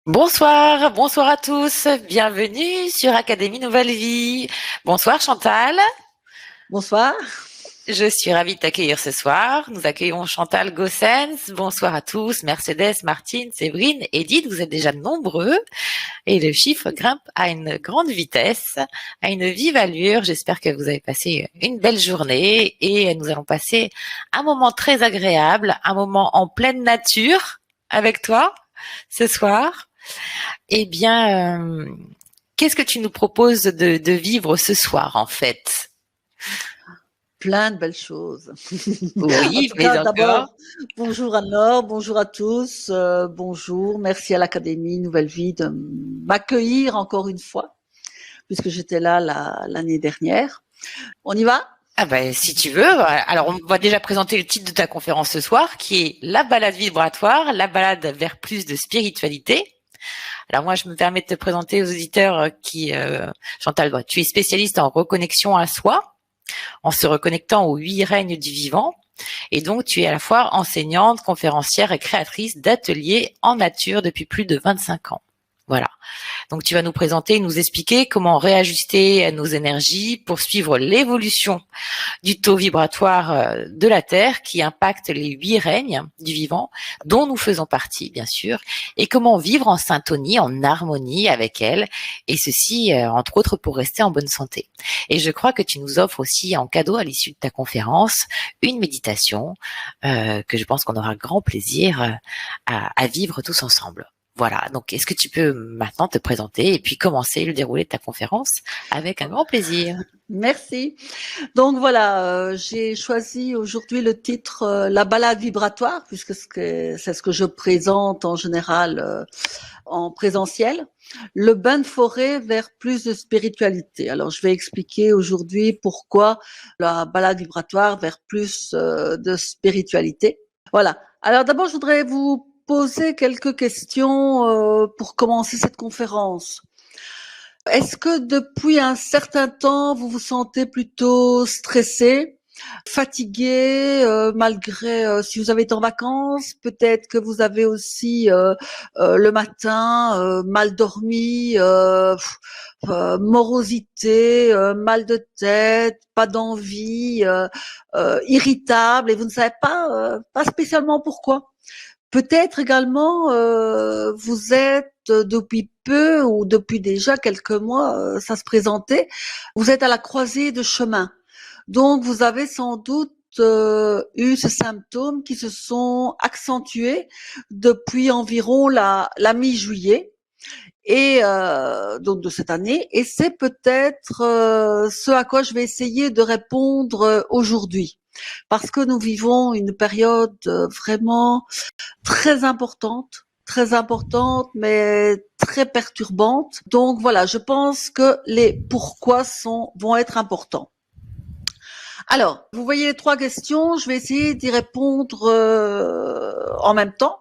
Bonsoir, bonsoir à tous. Bienvenue sur Académie Nouvelle Vie. Bonsoir Chantal. Bonsoir. Je suis ravie de t'accueillir ce soir. Nous accueillons Chantal Gossens. Bonsoir à tous. Mercedes, Martine, Séverine, Edith, vous êtes déjà nombreux et le chiffre grimpe à une grande vitesse, à une vive allure. J'espère que vous avez passé une belle journée et nous allons passer un moment très agréable, un moment en pleine nature avec toi ce soir. Eh bien, qu'est-ce que tu nous proposes de vivre ce soir, en fait? Plein de belles choses. En Oui, tout mais cas, encore. d'abord, bonjour Anne-Laure, bonjour à tous, bonjour, merci à l'Académie Nouvelle Vie de m'accueillir encore une fois, puisque j'étais là l'année dernière. On y va? Ah ben, si tu veux. Alors, on va déjà présenter le titre de ta conférence ce soir, qui est La balade vibratoire, la balade vers plus de spiritualité. Alors moi, je me permets de te présenter aux auditeurs Chantal, tu es spécialiste en reconnexion à soi, en se reconnectant aux 8 règnes du vivant. Et donc, tu es à la fois enseignante, conférencière et créatrice d'ateliers en nature depuis plus de 25 ans. Voilà. Donc, tu vas nous présenter, nous expliquer comment réajuster nos énergies pour suivre l'évolution du taux vibratoire de la Terre qui impacte les 8 règnes du vivant, dont nous faisons partie, bien sûr, et comment vivre en syntonie, en harmonie avec elle, et ceci, entre autres, pour rester en bonne santé. Et je crois que tu nous offres aussi en cadeau à l'issue de ta conférence une méditation que je pense qu'on aura grand plaisir à vivre tous ensemble. Voilà, donc est-ce que tu peux maintenant te présenter et puis commencer le déroulé de ta conférence avec un grand plaisir. Merci. Donc voilà, j'ai choisi aujourd'hui le titre La balade vibratoire, puisque c'est ce que je présente en général en présentiel. Le bain de forêt vers plus de spiritualité. Alors je vais expliquer aujourd'hui pourquoi la balade vibratoire vers plus de spiritualité. Voilà. Alors d'abord, je voudrais vous poser quelques questions pour commencer cette conférence. Est-ce que depuis un certain temps, vous vous sentez plutôt stressé, fatigué, malgré si vous avez été en vacances, peut-être que vous avez aussi le matin mal dormi, morosité, mal de tête, pas d'envie, irritable, et vous ne savez pas spécialement pourquoi. Peut-être également, vous êtes depuis peu ou depuis déjà quelques mois, ça se présentait, vous êtes à la croisée de chemin. Donc, vous avez sans doute eu ces symptômes qui se sont accentués depuis environ la mi-juillet et donc de cette année. Et c'est peut-être ce à quoi je vais essayer de répondre aujourd'hui, parce que nous vivons une période vraiment très importante, mais très perturbante. Donc voilà, je pense que les pourquoi vont être importants. Alors, vous voyez les trois questions, je vais essayer d'y répondre en même temps.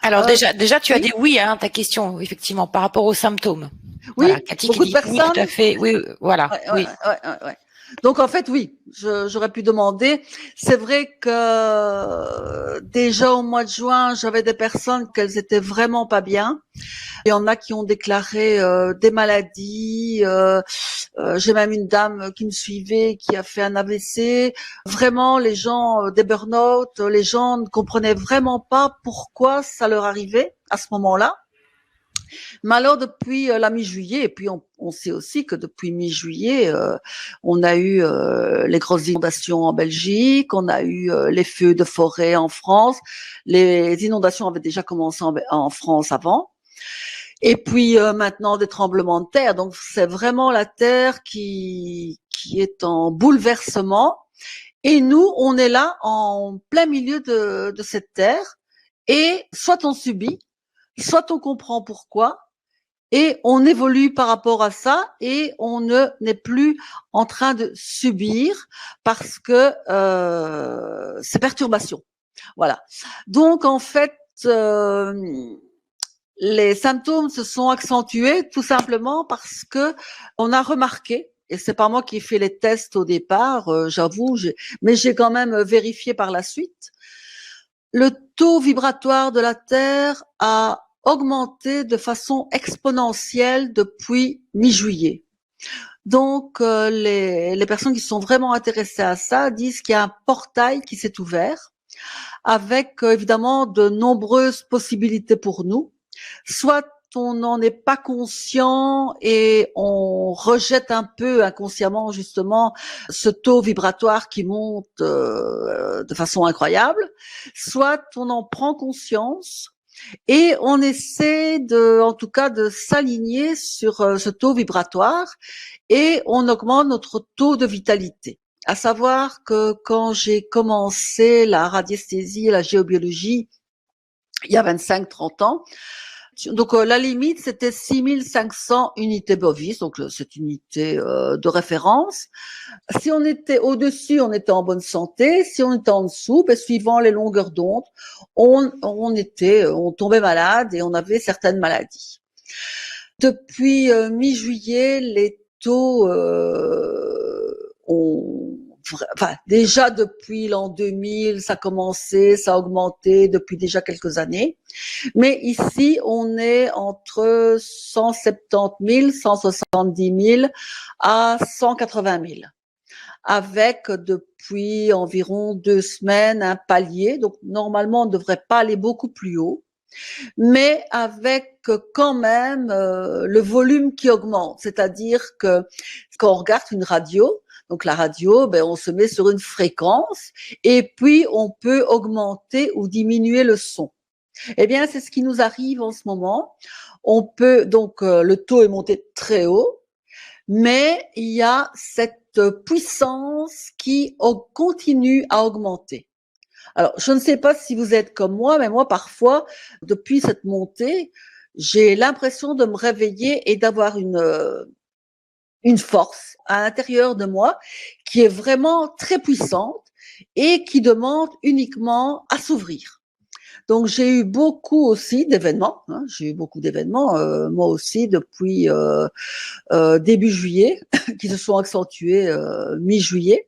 Alors déjà, tu as Oui, dit oui à ta question, effectivement, par rapport aux symptômes. Voilà, oui, Cathy qui beaucoup de dit oui, tout personnes. à fait, oui, voilà, Ouais, ouais, oui. ouais, ouais, ouais. Donc en fait, oui, j'aurais pu demander. C'est vrai que déjà au mois de juin, j'avais des personnes qu'elles étaient vraiment pas bien. Il y en a qui ont déclaré des maladies. J'ai même une dame qui me suivait qui a fait un AVC. Vraiment, les gens, des burn-out, les gens ne comprenaient vraiment pas pourquoi ça leur arrivait à ce moment-là. Mais alors depuis la mi-juillet, et puis on sait aussi que depuis mi-juillet, on a eu les grosses inondations en Belgique, on a eu les feux de forêt en France. Les inondations avaient déjà commencé en France avant. Et puis maintenant des tremblements de terre. Donc c'est vraiment la terre qui est en bouleversement. Et nous, on est là en plein milieu de cette terre. Et soit on subit, soit on comprend pourquoi, et on évolue par rapport à ça, et on ne n'est plus en train de subir parce que ces perturbations. Voilà. Donc en fait, les symptômes se sont accentués tout simplement parce que on a remarqué, et c'est pas moi qui ai fait les tests au départ, j'avoue, mais j'ai quand même vérifié par la suite, le taux vibratoire de la Terre a augmenté de façon exponentielle depuis mi-juillet. Donc, les personnes qui sont vraiment intéressées à ça disent qu'il y a un portail qui s'est ouvert avec évidemment de nombreuses possibilités pour nous. Soit on n'en est pas conscient et on rejette un peu inconsciemment justement ce taux vibratoire qui monte de façon incroyable, soit on en prend conscience et on essaie en tout cas de s'aligner sur ce taux vibratoire et on augmente notre taux de vitalité. À savoir que quand j'ai commencé la radiesthésie et la géobiologie, il y a 25-30 ans, donc la limite c'était 6500 unités Bovis, donc cette unité de référence. Si on était au-dessus, on était en bonne santé. Si on était en dessous, suivant les longueurs d'onde, on tombait malade et on avait certaines maladies. Depuis mi-juillet, les taux déjà depuis l'an 2000, ça a commencé, ça a augmenté depuis déjà quelques années. Mais ici, on est entre 170 000, 170 000 à 180 000. Avec depuis environ 2 semaines un palier. Donc normalement, on ne devrait pas aller beaucoup plus haut, mais avec quand même le volume qui augmente. C'est-à-dire que quand on regarde une radio, donc la radio, on se met sur une fréquence et puis on peut augmenter ou diminuer le son. Eh bien, c'est ce qui nous arrive en ce moment. On peut donc le taux est monté très haut, mais il y a cette puissance qui continue à augmenter. Alors, je ne sais pas si vous êtes comme moi, mais moi, parfois, depuis cette montée, j'ai l'impression de me réveiller et d'avoir une force à l'intérieur de moi qui est vraiment très puissante et qui demande uniquement à s'ouvrir. Donc j'ai eu beaucoup aussi d'événements, j'ai eu beaucoup d'événements moi aussi depuis début juillet qui se sont accentués mi-juillet.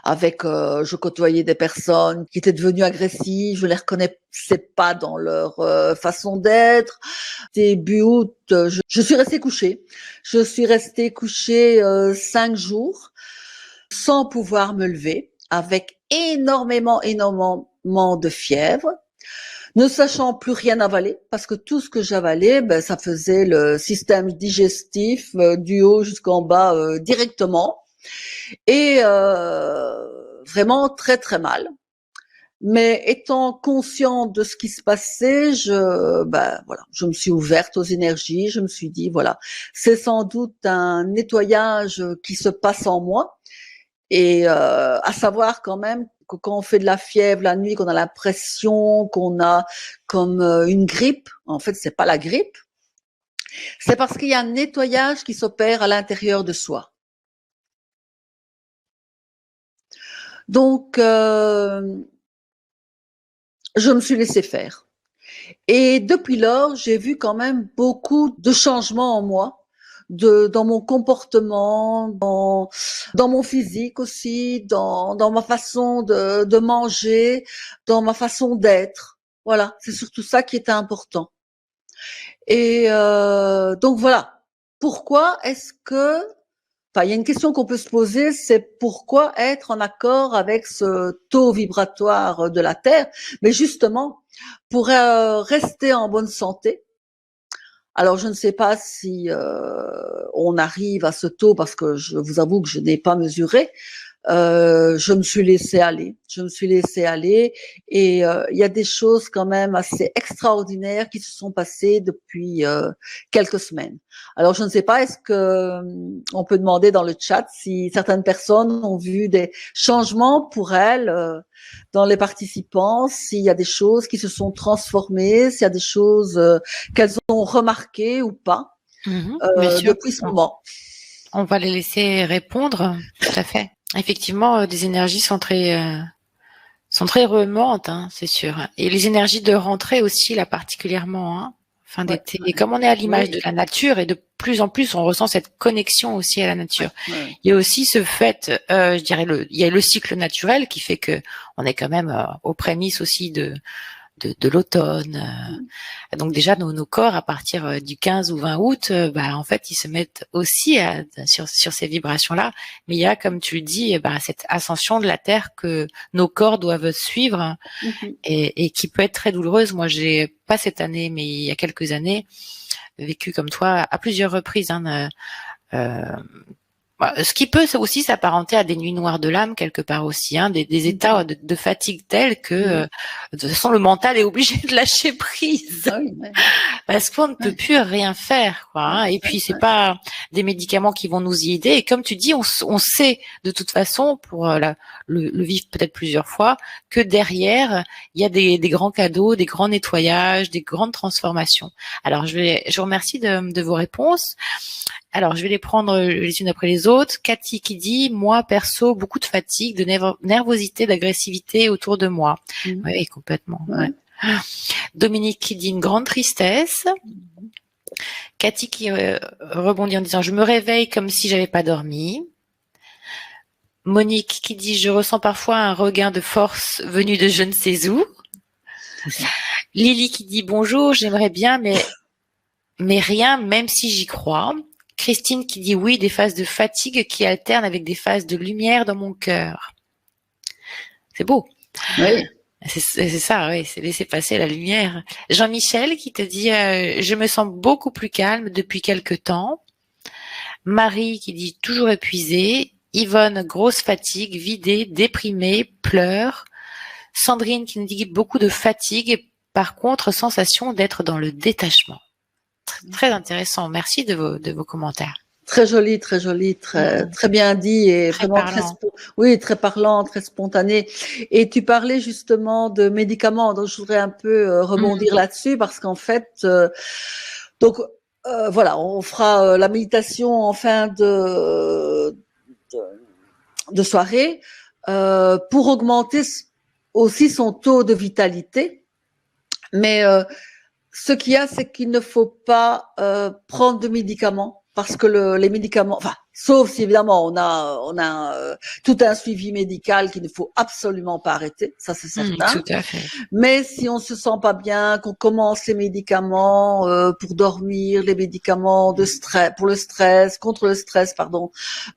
Avec je côtoyais des personnes qui étaient devenues agressives, je les reconnaissais pas dans leur façon d'être. Début août, je suis restée couchée. Je suis restée couchée 5 jours sans pouvoir me lever, avec énormément de fièvre, ne sachant plus rien avaler, parce que tout ce que j'avalais, ça faisait le système digestif du haut jusqu'en bas directement. Et vraiment très très mal. Mais étant consciente de ce qui se passait, je me suis ouverte aux énergies. Je me suis dit voilà, c'est sans doute un nettoyage qui se passe en moi. Et à savoir quand même que quand on fait de la fièvre la nuit, qu'on a l'impression qu'on a comme une grippe, en fait c'est pas la grippe, c'est parce qu'il y a un nettoyage qui s'opère à l'intérieur de soi. Donc, je me suis laissée faire. Et depuis lors, j'ai vu quand même beaucoup de changements en moi, dans mon comportement, dans mon physique aussi, dans ma façon de manger, dans ma façon d'être. Voilà, c'est surtout ça qui était important. Et donc voilà. Pourquoi est-ce que il y a une question qu'on peut se poser, c'est pourquoi être en accord avec ce taux vibratoire de la Terre, mais justement pour rester en bonne santé. Alors je ne sais pas si on arrive à ce taux parce que je vous avoue que je n'ai pas mesuré. Je me suis laissée aller. Et il y a des choses quand même assez extraordinaires qui se sont passées depuis quelques semaines. Alors je ne sais pas, est-ce que on peut demander dans le chat si certaines personnes ont vu des changements pour elles dans les participants, s'il y a des choses qui se sont transformées, s'il y a des choses qu'elles ont remarquées ou pas depuis ce moment. On va les laisser répondre, tout à fait. Effectivement, des énergies sont très remontes, c'est sûr. Et les énergies de rentrée aussi, là, particulièrement, fin d'été. Et comme on est à l'image de la nature, et de plus en plus, on ressent cette connexion aussi à la nature. Il y a aussi ce fait, je dirais, il y a le cycle naturel qui fait que on est quand même aux prémices aussi de de l'automne. Donc déjà, nos corps, à partir du 15 ou 20 août, en fait, ils se mettent aussi sur ces vibrations-là. Mais il y a, comme tu le dis, cette ascension de la Terre que nos corps doivent suivre et qui peut être très douloureuse. Moi, j'ai pas cette année, mais il y a quelques années, vécu comme toi à plusieurs reprises. Ce qui peut aussi s'apparenter à des nuits noires de l'âme quelque part aussi, des états de fatigue tels que de toute façon le mental est obligé de lâcher prise parce qu'on ne peut plus rien faire, quoi. Et puis c'est pas des médicaments qui vont nous y aider. Et comme tu dis, on sait de toute façon pour le vivre peut-être plusieurs fois que derrière il y a des grands cadeaux, des grands nettoyages, des grandes transformations. Alors je vous remercie de vos réponses. Alors, je vais les prendre les unes après les autres. Cathy qui dit, moi, perso, beaucoup de fatigue, de nervosité, d'agressivité autour de moi. Oui, complètement. Ouais. Dominique qui dit une grande tristesse. Cathy qui rebondit en disant, je me réveille comme si j'avais pas dormi. Monique qui dit, je ressens parfois un regain de force venu de je ne sais où. Lily qui dit, bonjour, j'aimerais bien, mais rien, même si j'y crois. Christine qui dit oui, des phases de fatigue qui alternent avec des phases de lumière dans mon cœur. C'est beau. Oui. C'est ça, oui, c'est laisser passer la lumière. Jean-Michel qui te dit je me sens beaucoup plus calme depuis quelque temps. Marie qui dit toujours épuisée. Yvonne, grosse fatigue, vidée, déprimée, pleure. Sandrine qui nous dit beaucoup de fatigue, par contre, sensation d'être dans le détachement. Très intéressant. Merci de vos commentaires. Très joli, très bien dit et très vraiment très parlant, très spontané. Et tu parlais justement de médicaments, donc je voudrais un peu rebondir là-dessus parce qu'en fait, voilà, on fera la méditation en fin de soirée pour augmenter aussi son taux de vitalité, mais ce qu'il y a, c'est qu'il ne faut pas prendre de médicaments parce que les médicaments, enfin, sauf si évidemment on a tout un suivi médical qu'il ne faut absolument pas arrêter, ça c'est certain. Tout à fait. Mais si on se sent pas bien, qu'on commence les médicaments pour dormir, les médicaments de stress, pour le stress, contre le stress, pardon,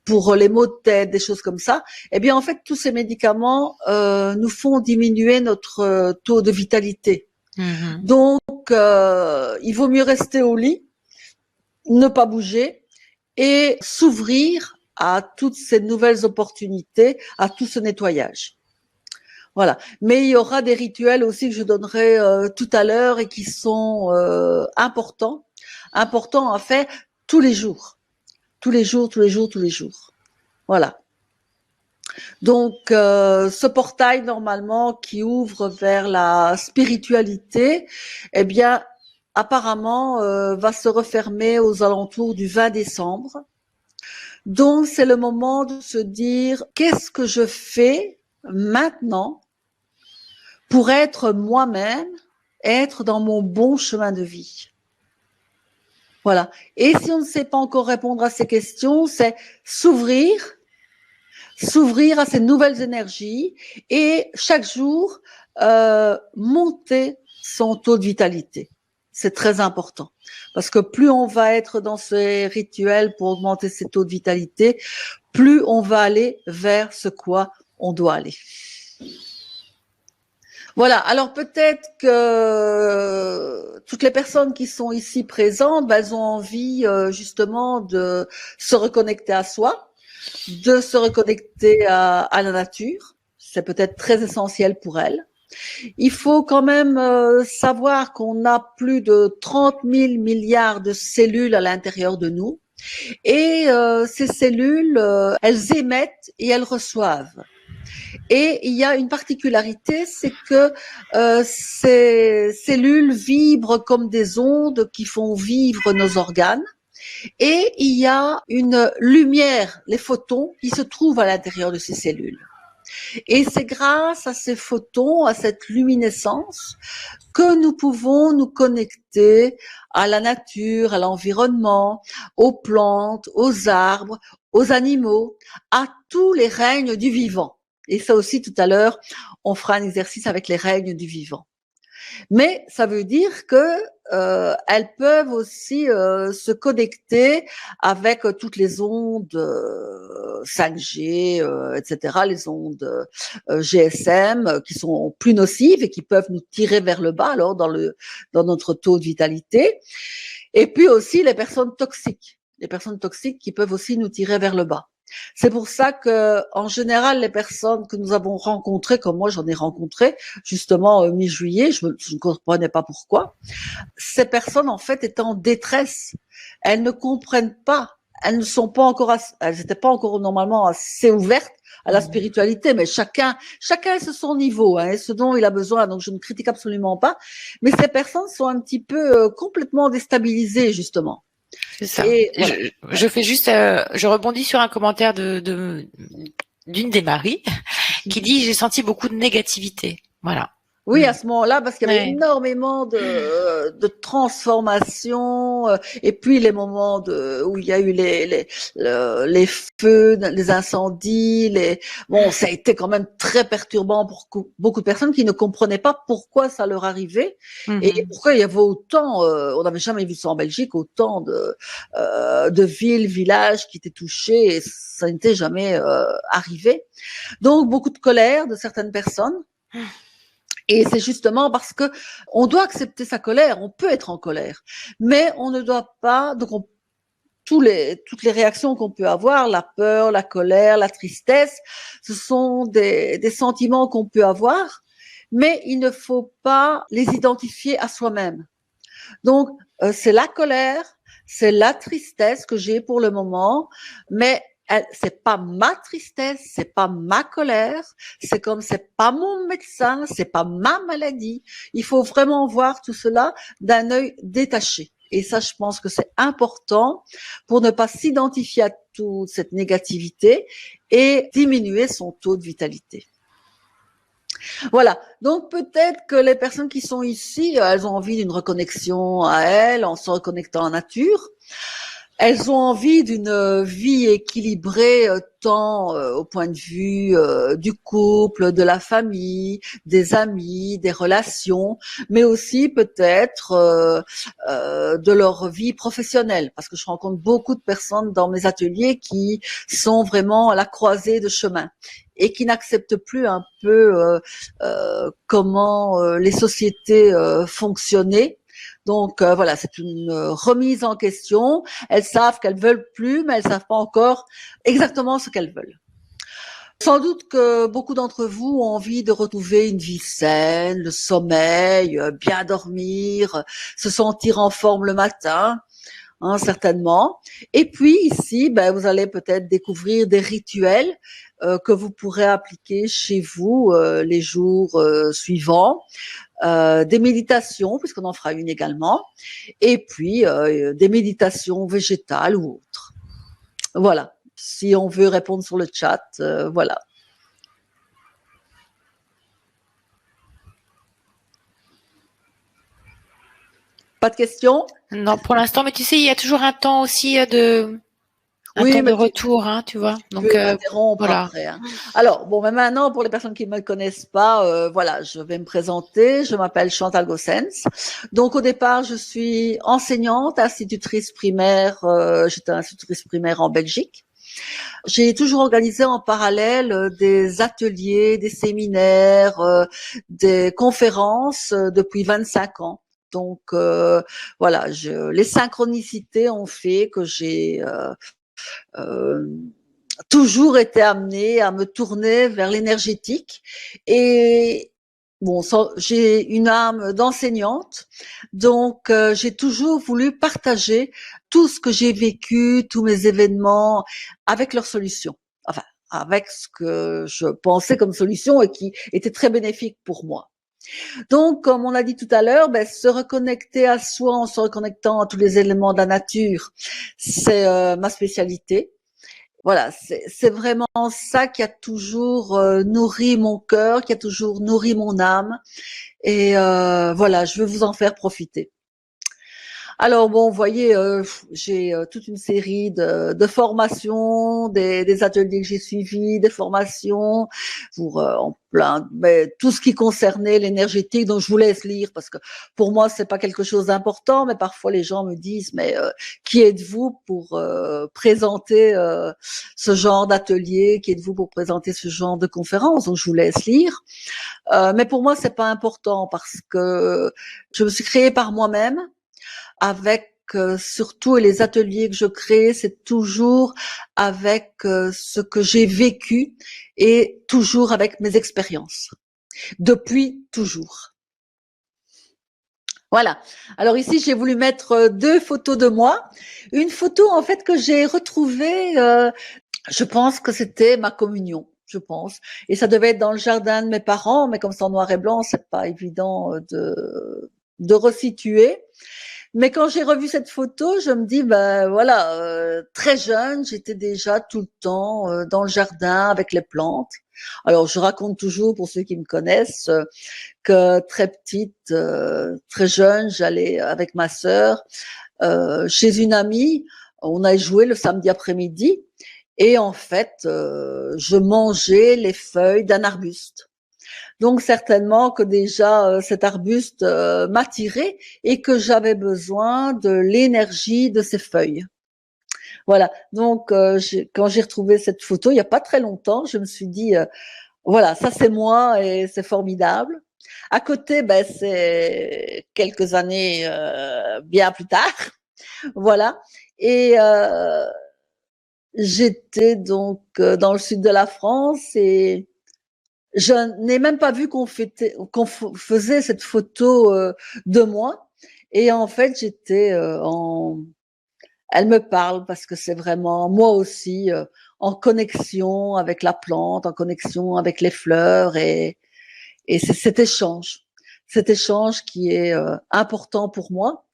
pour les maux de tête, des choses comme ça, eh bien en fait tous ces médicaments nous font diminuer notre taux de vitalité. Donc, il vaut mieux rester au lit, ne pas bouger et s'ouvrir à toutes ces nouvelles opportunités, à tout ce nettoyage. Voilà. Mais il y aura des rituels aussi que je donnerai tout à l'heure et qui sont importants à faire tous les jours. Voilà. Donc, ce portail normalement qui ouvre vers la spiritualité, eh bien, apparemment, va se refermer aux alentours du 20 décembre. Donc, c'est le moment de se dire qu'est-ce que je fais maintenant pour être moi-même, être dans mon bon chemin de vie. Voilà. Et si on ne sait pas encore répondre à ces questions, c'est s'ouvrir à ces nouvelles énergies et chaque jour monter son taux de vitalité. C'est très important parce que plus on va être dans ces rituels pour augmenter ses taux de vitalité, plus on va aller vers ce quoi on doit aller. Voilà, alors peut-être que toutes les personnes qui sont ici présentes, elles ont envie justement de se reconnecter à soi, de se reconnecter à la nature. C'est peut-être très essentiel pour elles. Il faut quand même savoir qu'on a plus de 30 000 milliards de cellules à l'intérieur de nous. Et ces cellules, elles émettent et elles reçoivent. Et il y a une particularité, c'est que ces cellules vibrent comme des ondes qui font vivre nos organes. Et il y a une lumière, les photons, qui se trouvent à l'intérieur de ces cellules. Et c'est grâce à ces photons, à cette luminescence, que nous pouvons nous connecter à la nature, à l'environnement, aux plantes, aux arbres, aux animaux, à tous les règnes du vivant. Et ça aussi, tout à l'heure, on fera un exercice avec les règnes du vivant. Mais ça veut dire que elles peuvent aussi se connecter avec toutes les ondes 5G, etc., les ondes GSM qui sont plus nocives et qui peuvent nous tirer vers le bas alors dans notre taux de vitalité. Et puis aussi les personnes toxiques qui peuvent aussi nous tirer vers le bas. C'est pour ça que, en général, les personnes que nous avons rencontrées, comme moi j'en ai rencontré, justement mi-juillet, je ne comprenais pas pourquoi, ces personnes en fait étaient en détresse. Elles ne comprennent pas, elles ne sont pas encore, elles n'étaient pas encore normalement assez ouvertes à la spiritualité, mais chacun c'est son niveau, et ce dont il a besoin. Donc je ne critique absolument pas, mais ces personnes sont un petit peu complètement déstabilisées justement. C'est ça. Et voilà. Je fais juste, je rebondis sur un commentaire d'une des Maries qui dit j'ai senti beaucoup de négativité. Voilà. Oui, à ce moment-là, parce qu'il y avait énormément de transformations, et puis les moments où il y a eu les feux, les incendies, bon, ça a été quand même très perturbant pour beaucoup de personnes qui ne comprenaient pas pourquoi ça leur arrivait et pourquoi il y avait autant, on n'avait jamais vu ça en Belgique, autant de villes, villages qui étaient touchés, et ça n'était jamais arrivé. Donc beaucoup de colère de certaines personnes. Et c'est justement parce que on doit accepter sa colère, on peut être en colère, mais on ne doit pas, donc toutes les réactions qu'on peut avoir, la peur, la colère, la tristesse, ce sont des sentiments qu'on peut avoir, mais il ne faut pas les identifier à soi-même. Donc, c'est la colère, c'est la tristesse que j'ai pour le moment, mais c'est pas ma tristesse, c'est pas ma colère, c'est pas mon médecin, c'est pas ma maladie. Il faut vraiment voir tout cela d'un œil détaché. Et ça, je pense que c'est important pour ne pas s'identifier à toute cette négativité et diminuer son taux de vitalité. Voilà. Donc peut-être que les personnes qui sont ici, elles ont envie d'une reconnexion à elles en se reconnectant en nature. Elles ont envie d'une vie équilibrée tant au point de vue du couple, de la famille, des amis, des relations, mais aussi peut-être de leur vie professionnelle. Parce que je rencontre beaucoup de personnes dans mes ateliers qui sont vraiment à la croisée de chemin et qui n'acceptent plus un peu comment les sociétés fonctionnaient. Donc voilà, c'est une remise en question. Elles savent qu'elles veulent plus, mais elles savent pas encore exactement ce qu'elles veulent. Sans doute que beaucoup d'entre vous ont envie de retrouver une vie saine, le sommeil, bien dormir, se sentir en forme le matin. Certainement. Et puis ici, vous allez peut-être découvrir des rituels que vous pourrez appliquer chez vous les jours suivants, des méditations, puisqu'on en fera une également, et puis des méditations végétales ou autres. Voilà. Si on veut répondre sur le chat, voilà. Pas de questions? Non, pour l'instant, mais tu sais, il y a toujours un temps aussi de retour, hein, tu vois. Donc voilà. Après, hein. Alors, bon, mais maintenant, pour les personnes qui ne me connaissent pas, voilà, je vais me présenter. Je m'appelle Chantal Gossens. Donc, au départ, je suis enseignante, institutrice primaire. J'étais institutrice primaire en Belgique. J'ai toujours organisé en parallèle des ateliers, des séminaires, des conférences depuis 25 ans. Donc voilà, les synchronicités ont fait que j'ai toujours été amenée à me tourner vers l'énergétique. Et bon, j'ai une âme d'enseignante, donc j'ai toujours voulu partager tout ce que j'ai vécu, tous mes événements avec leurs solutions. Enfin, avec ce que je pensais comme solution et qui était très bénéfique pour moi. Donc, comme on l'a dit tout à l'heure, se reconnecter à soi en se reconnectant à tous les éléments de la nature, c'est ma spécialité. Voilà, c'est vraiment ça qui a toujours nourri mon cœur, qui a toujours nourri mon âme. Et voilà, je veux vous en faire profiter. Alors bon, vous voyez, j'ai toute une série de formations, des ateliers que j'ai suivis, des formations pour en plein, mais tout ce qui concernait l'énergétique. Donc je vous laisse lire parce que pour moi c'est pas quelque chose d'important, mais parfois les gens me disent mais qui êtes-vous pour présenter ce genre d'atelier? Qui êtes-vous pour présenter ce genre de conférence? Donc je vous laisse lire. Mais pour moi c'est pas important parce que je me suis créée par moi-même avec surtout les ateliers que je crée, c'est toujours avec ce que j'ai vécu et toujours avec mes expériences. Depuis toujours. Voilà. Alors ici, j'ai voulu mettre deux photos de moi. Une photo en fait que j'ai retrouvée, je pense que c'était ma communion. Je pense. Et ça devait être dans le jardin de mes parents, mais comme c'est en noir et blanc, c'est pas évident de resituer. Mais quand j'ai revu cette photo, je me dis, ben voilà, très jeune, j'étais déjà tout le temps dans le jardin avec les plantes. Alors, je raconte toujours, pour ceux qui me connaissent, que très petite, très jeune, j'allais avec ma sœur chez une amie. On a joué le samedi après-midi et en fait, je mangeais les feuilles d'un arbuste. Donc certainement que déjà cet arbuste m'attirait et que j'avais besoin de l'énergie de ces feuilles. Voilà. Donc quand j'ai retrouvé cette photo il n'y a pas très longtemps, je me suis dit voilà, ça c'est moi et c'est formidable. À côté, ben c'est quelques années bien plus tard, voilà. Et j'étais donc dans le sud de la France et je n'ai même pas vu qu'on faisait cette photo de moi. Et en fait, j'étais elle me parle parce que c'est vraiment moi aussi en connexion avec la plante, en connexion avec les fleurs et c'est cet échange qui est important pour moi.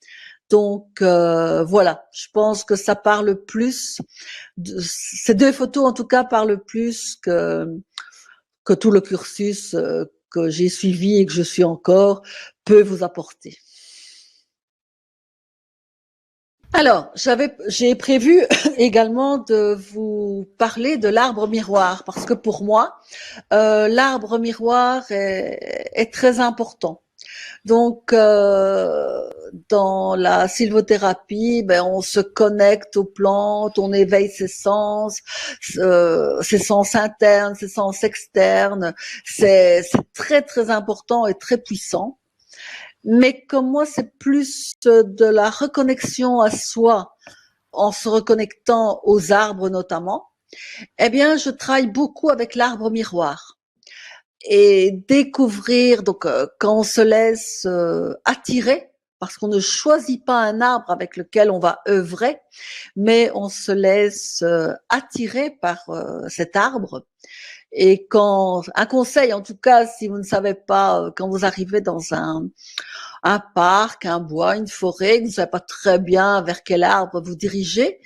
Donc voilà, je pense que ça parle plus. Ces deux photos en tout cas parlent plus que tout le cursus que j'ai suivi et que je suis encore peut vous apporter. Alors, j'ai prévu également de vous parler de l'arbre miroir parce que pour moi, l'arbre miroir est très important. Donc, dans la sylvothérapie, ben, on se connecte aux plantes, on éveille ses sens internes, ses sens externes. C'est très très important et très puissant. Mais comme moi, c'est plus de la reconnexion à soi, en se reconnectant aux arbres notamment. Eh bien, je travaille beaucoup avec l'arbre miroir et découvrir, donc quand on se laisse attirer, parce qu'on ne choisit pas un arbre avec lequel on va œuvrer, mais on se laisse attirer par cet arbre. Et quand un conseil, en tout cas, si vous ne savez pas, quand vous arrivez dans un parc, un bois, une forêt, que vous ne savez pas très bien vers quel arbre vous dirigez,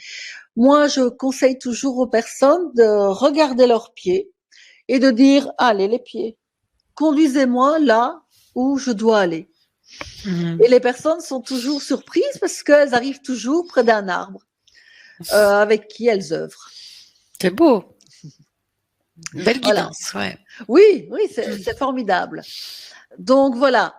moi, je conseille toujours aux personnes de regarder leurs pieds et de dire, allez, les pieds, conduisez-moi là où je dois aller. Et les personnes sont toujours surprises parce qu'elles arrivent toujours près d'un arbre avec qui elles œuvrent. C'est beau. Belle guidance, voilà. Ouais. Oui, c'est formidable. Donc voilà,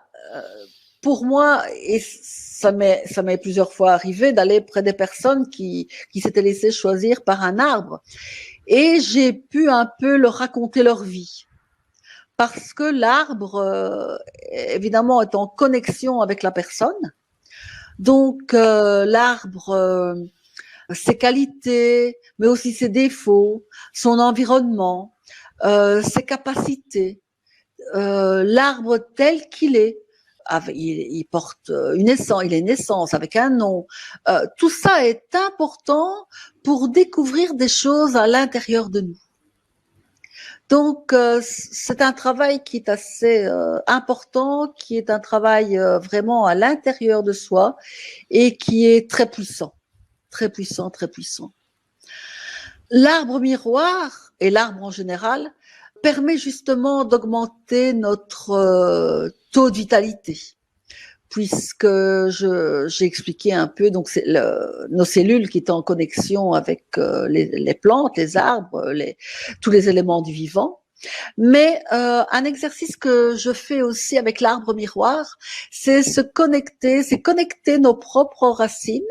pour moi, et ça m'est plusieurs fois arrivé d'aller près des personnes qui s'étaient laissées choisir par un arbre. Et j'ai pu un peu leur raconter leur vie. Parce que l'arbre, évidemment, est en connexion avec la personne. Donc, l'arbre, ses qualités, mais aussi ses défauts, son environnement, ses capacités, l'arbre tel qu'il est, il porte une essence, il est une essence avec un nom. Tout ça est important pour découvrir des choses à l'intérieur de nous. Donc, c'est un travail qui est assez important, qui est un travail vraiment à l'intérieur de soi et qui est très puissant, très puissant, très puissant. L'arbre miroir et l'arbre en général permet justement d'augmenter notre taux de vitalité. puisque j'ai expliqué un peu, donc c'est nos cellules qui étaient en connexion avec les plantes, les arbres, tous les éléments du vivant. Mais un exercice que je fais aussi avec l'arbre miroir, c'est c'est connecter nos propres racines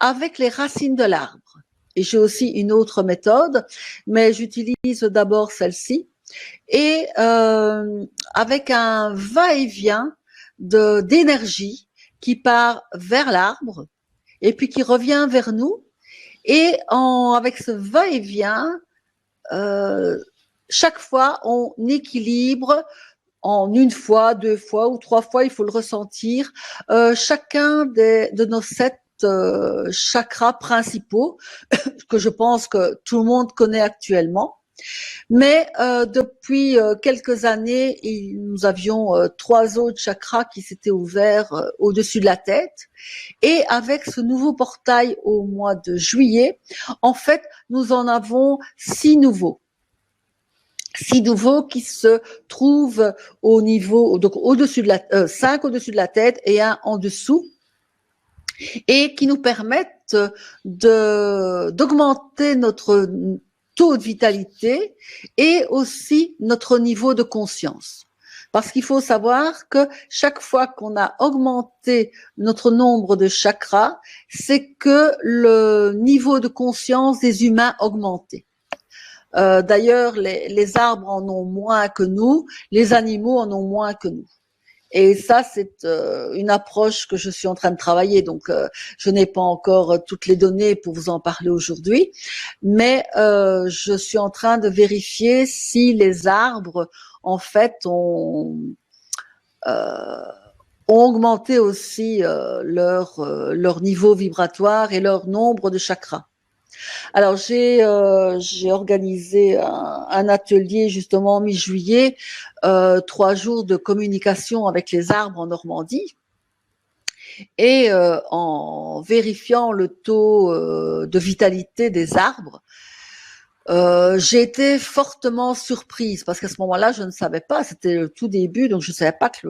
avec les racines de l'arbre. Et j'ai aussi une autre méthode, mais j'utilise d'abord celle-ci. Et avec un va-et-vient d'énergie qui part vers l'arbre et puis qui revient vers nous. Et avec ce va-et-vient, chaque fois, on équilibre en une fois, deux fois ou trois fois, il faut le ressentir, chacun de nos 7 chakras principaux que je pense que tout le monde connaît actuellement. Mais depuis quelques années, nous avions 3 autres chakras qui s'étaient ouverts au-dessus de la tête. Et avec ce nouveau portail au mois de juillet, en fait, nous en avons 6 nouveaux. 6 nouveaux qui se trouvent au niveau, donc au-dessus de 5 au-dessus de la tête et un en dessous, et qui nous permettent d'augmenter notre taux de vitalité et aussi notre niveau de conscience. Parce qu'il faut savoir que chaque fois qu'on a augmenté notre nombre de chakras, c'est que le niveau de conscience des humains a augmenté. D'ailleurs, les arbres en ont moins que nous, les animaux en ont moins que nous. Et ça, c'est une approche que je suis en train de travailler. Donc, je n'ai pas encore toutes les données pour vous en parler aujourd'hui, mais je suis en train de vérifier si les arbres, en fait, ont augmenté aussi leur niveau vibratoire et leur nombre de chakras. Alors j'ai organisé un atelier justement mi-juillet, 3 jours de communication avec les arbres en Normandie, et en vérifiant le taux de vitalité des arbres, j'ai été fortement surprise parce qu'à ce moment-là, je ne savais pas, c'était le tout début, donc je ne savais pas que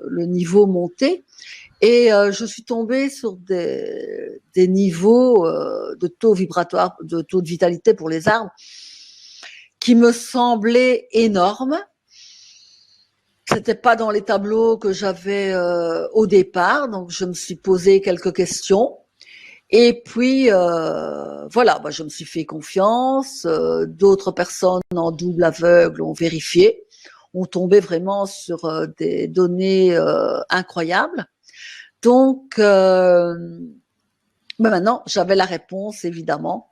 le niveau montait. Et je suis tombée sur des niveaux de taux vibratoire, de taux de vitalité pour les arbres qui me semblaient énormes. C'était pas dans les tableaux que j'avais au départ, donc je me suis posé quelques questions. Et puis voilà, je me suis fait confiance. D'autres personnes en double aveugle ont vérifié, ont tombé vraiment sur des données incroyables. Donc, maintenant, j'avais la réponse, évidemment,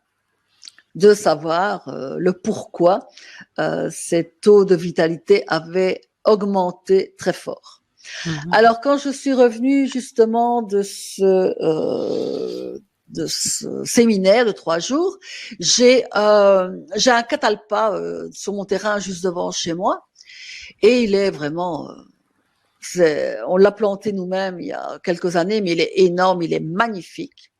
de savoir le pourquoi ces taux de vitalité avaient augmenté très fort. Alors, quand je suis revenue justement de ce séminaire de 3 jours, j'ai un catalpa sur mon terrain juste devant chez moi, et il est vraiment... on l'a planté nous-mêmes il y a quelques années, mais il est énorme, il est magnifique.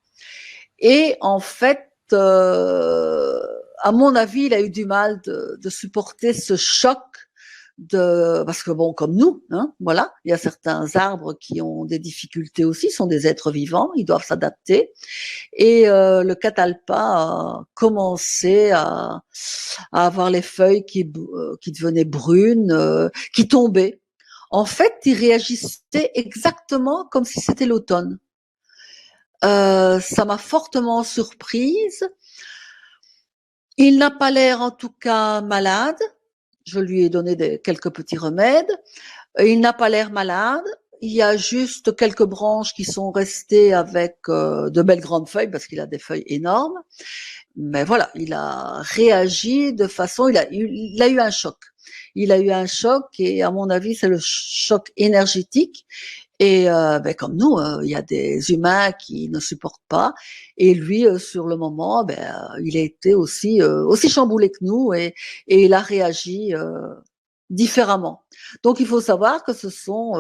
Et en fait, à mon avis, il a eu du mal de supporter ce choc parce que bon, comme nous, hein, voilà, il y a certains arbres qui ont des difficultés aussi, sont des êtres vivants, ils doivent s'adapter. Et le catalpa a commencé à avoir les feuilles qui devenaient brunes, qui tombaient. En fait, il réagissait exactement comme si c'était l'automne. Ça m'a fortement surprise. Il n'a pas l'air en tout cas malade. Je lui ai donné quelques petits remèdes. Il n'a pas l'air malade. Il y a juste quelques branches qui sont restées avec de belles grandes feuilles parce qu'il a des feuilles énormes. Mais voilà, il a réagi de façon... Il a eu un choc. Il a eu un choc et à mon avis, c'est le choc énergétique. Et comme nous, il y a des humains qui ne supportent pas. Et lui, sur le moment, il a été aussi chamboulé que nous et il a réagi différemment. Donc, il faut savoir que ce sont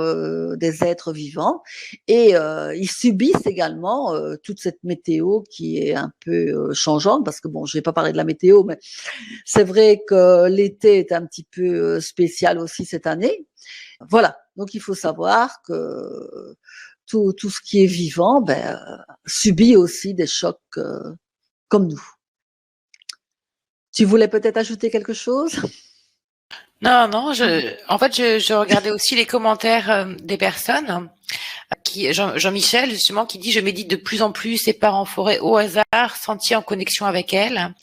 des êtres vivants et ils subissent également toute cette météo qui est un peu changeante parce que bon, je vais pas parler de la météo, mais c'est vrai que l'été est un petit peu spécial aussi cette année. Voilà. Donc, il faut savoir que tout ce qui est vivant, subit aussi des chocs comme nous. Tu voulais peut-être ajouter quelque chose? Non, en fait, je regardais aussi les commentaires des personnes. Jean-Michel, justement, qui dit: je médite de plus en plus et pars en forêt au hasard, senti en connexion avec elle.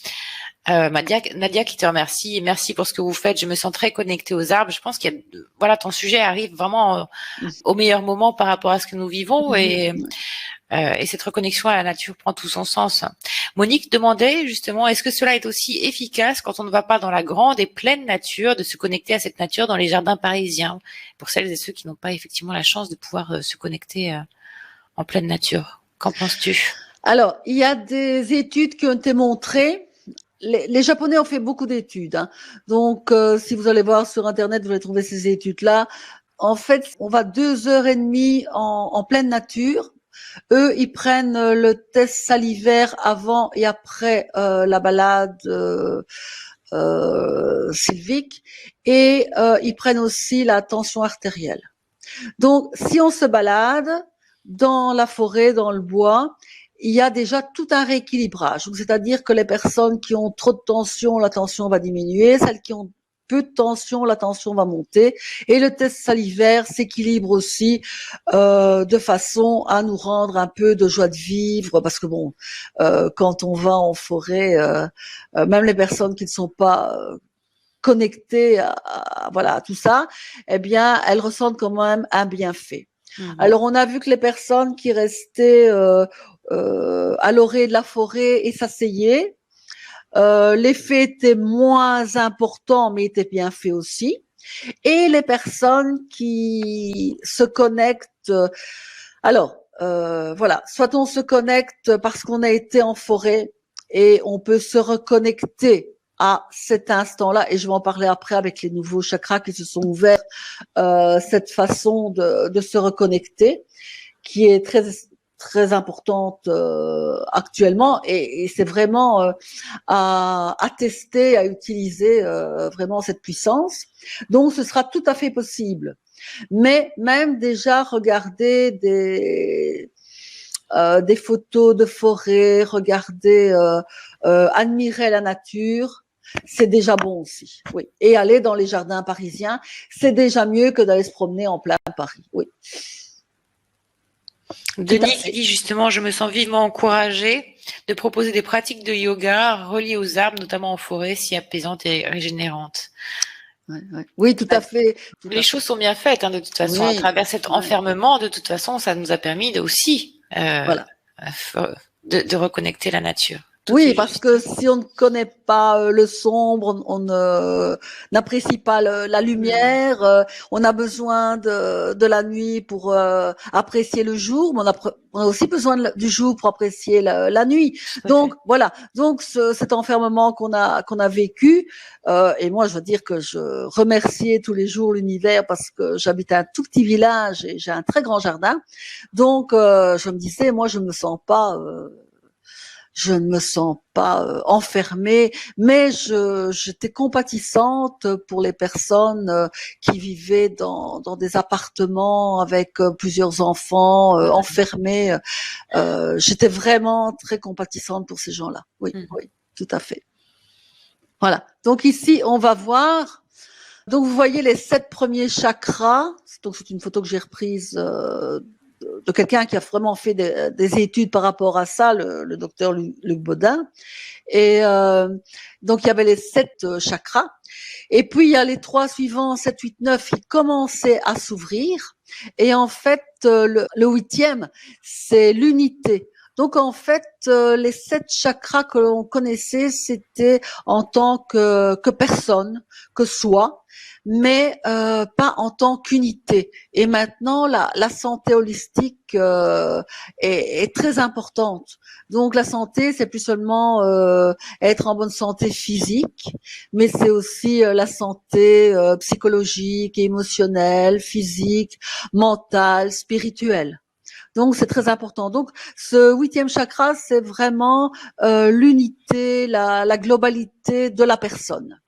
Nadia qui te remercie, et merci pour ce que vous faites. Je me sens très connectée aux arbres. Je pense voilà, ton sujet arrive vraiment au meilleur moment par rapport à ce que nous vivons, et cette reconnexion à la nature prend tout son sens. Monique demandait justement: est-ce que cela est aussi efficace quand on ne va pas dans la grande et pleine nature, de se connecter à cette nature dans les jardins parisiens, pour celles et ceux qui n'ont pas effectivement la chance de pouvoir se connecter en pleine nature? Qu'en penses-tu? Alors, il y a des études qui ont été montrées. Les Japonais ont fait beaucoup d'études, hein. Donc, si vous allez voir sur Internet, vous allez trouver ces études-là. En fait, on va 2 heures et demie en pleine nature. Eux, ils prennent le test salivaire avant et après la balade sylvique, et ils prennent aussi la tension artérielle. Donc, si on se balade dans la forêt, dans le bois, il y a déjà tout un rééquilibrage. Donc, c'est-à-dire que les personnes qui ont trop de tension, la tension va diminuer. Celles qui ont peu de tension, la tension va monter. Et le test salivaire s'équilibre aussi de façon à nous rendre un peu de joie de vivre. Parce que bon, quand on va en forêt, même les personnes qui ne sont pas connectées à tout ça, eh bien, elles ressentent quand même un bienfait. Alors, on a vu que les personnes qui restaient à l'orée de la forêt et s'asseyaient, l'effet était moins important, mais était bien fait aussi. Et les personnes qui se connectent, voilà, soit on se connecte parce qu'on a été en forêt et on peut se reconnecter à cet instant-là, et je vais en parler après avec les nouveaux chakras qui se sont ouverts, cette façon de se reconnecter, qui est très très importante actuellement, et c'est vraiment à tester, à utiliser vraiment cette puissance. Donc ce sera tout à fait possible. Mais même déjà regarder des photos de forêt, regarder, admirer la nature, c'est déjà bon aussi. Oui. Et aller dans les jardins parisiens, c'est déjà mieux que d'aller se promener en plein Paris. Oui. Denis qui dit justement: je me sens vivement encouragée de proposer des pratiques de yoga reliées aux arbres, notamment en forêt, si apaisantes et régénérantes. Oui, tout à fait. Les choses sont bien faites, hein, de toute façon. Oui. À travers cet enfermement, de toute façon, ça nous a permis aussi de reconnecter la nature. Oui, parce que si on ne connaît pas le sombre, on n'apprécie pas la lumière. On a besoin de la nuit pour apprécier le jour, mais on a aussi besoin du jour pour apprécier la nuit. Donc voilà. Donc cet enfermement qu'on a vécu, et moi je veux dire que je remerciais tous les jours l'univers, parce que j'habite un tout petit village et j'ai un très grand jardin. Donc je me disais, moi je ne me sens pas enfermée, mais j'étais compatissante pour les personnes qui vivaient dans des appartements avec plusieurs enfants enfermés. J'étais vraiment très compatissante pour ces gens-là. Oui, oui, tout à fait. Voilà. Donc ici, on va voir. Donc vous voyez les 7 premiers chakras. Donc c'est une photo que j'ai reprise de quelqu'un qui a vraiment fait des études par rapport à ça, le docteur Luc Baudin. Et donc il y avait les 7 chakras. Et puis il y a les 3 suivants, 7, 8, 9, qui commençaient à s'ouvrir. Et en fait, le 8e, c'est l'unité. Donc en fait, les 7 chakras que l'on connaissait, c'était en tant que personne, que soi, mais pas en tant qu'unité. Et maintenant, la santé holistique est très importante. Donc la santé, c'est plus seulement être en bonne santé physique, mais c'est aussi la santé psychologique, émotionnelle, physique, mentale, spirituelle. Donc c'est très important. Donc ce 8e chakra, c'est vraiment l'unité, la globalité de la personne.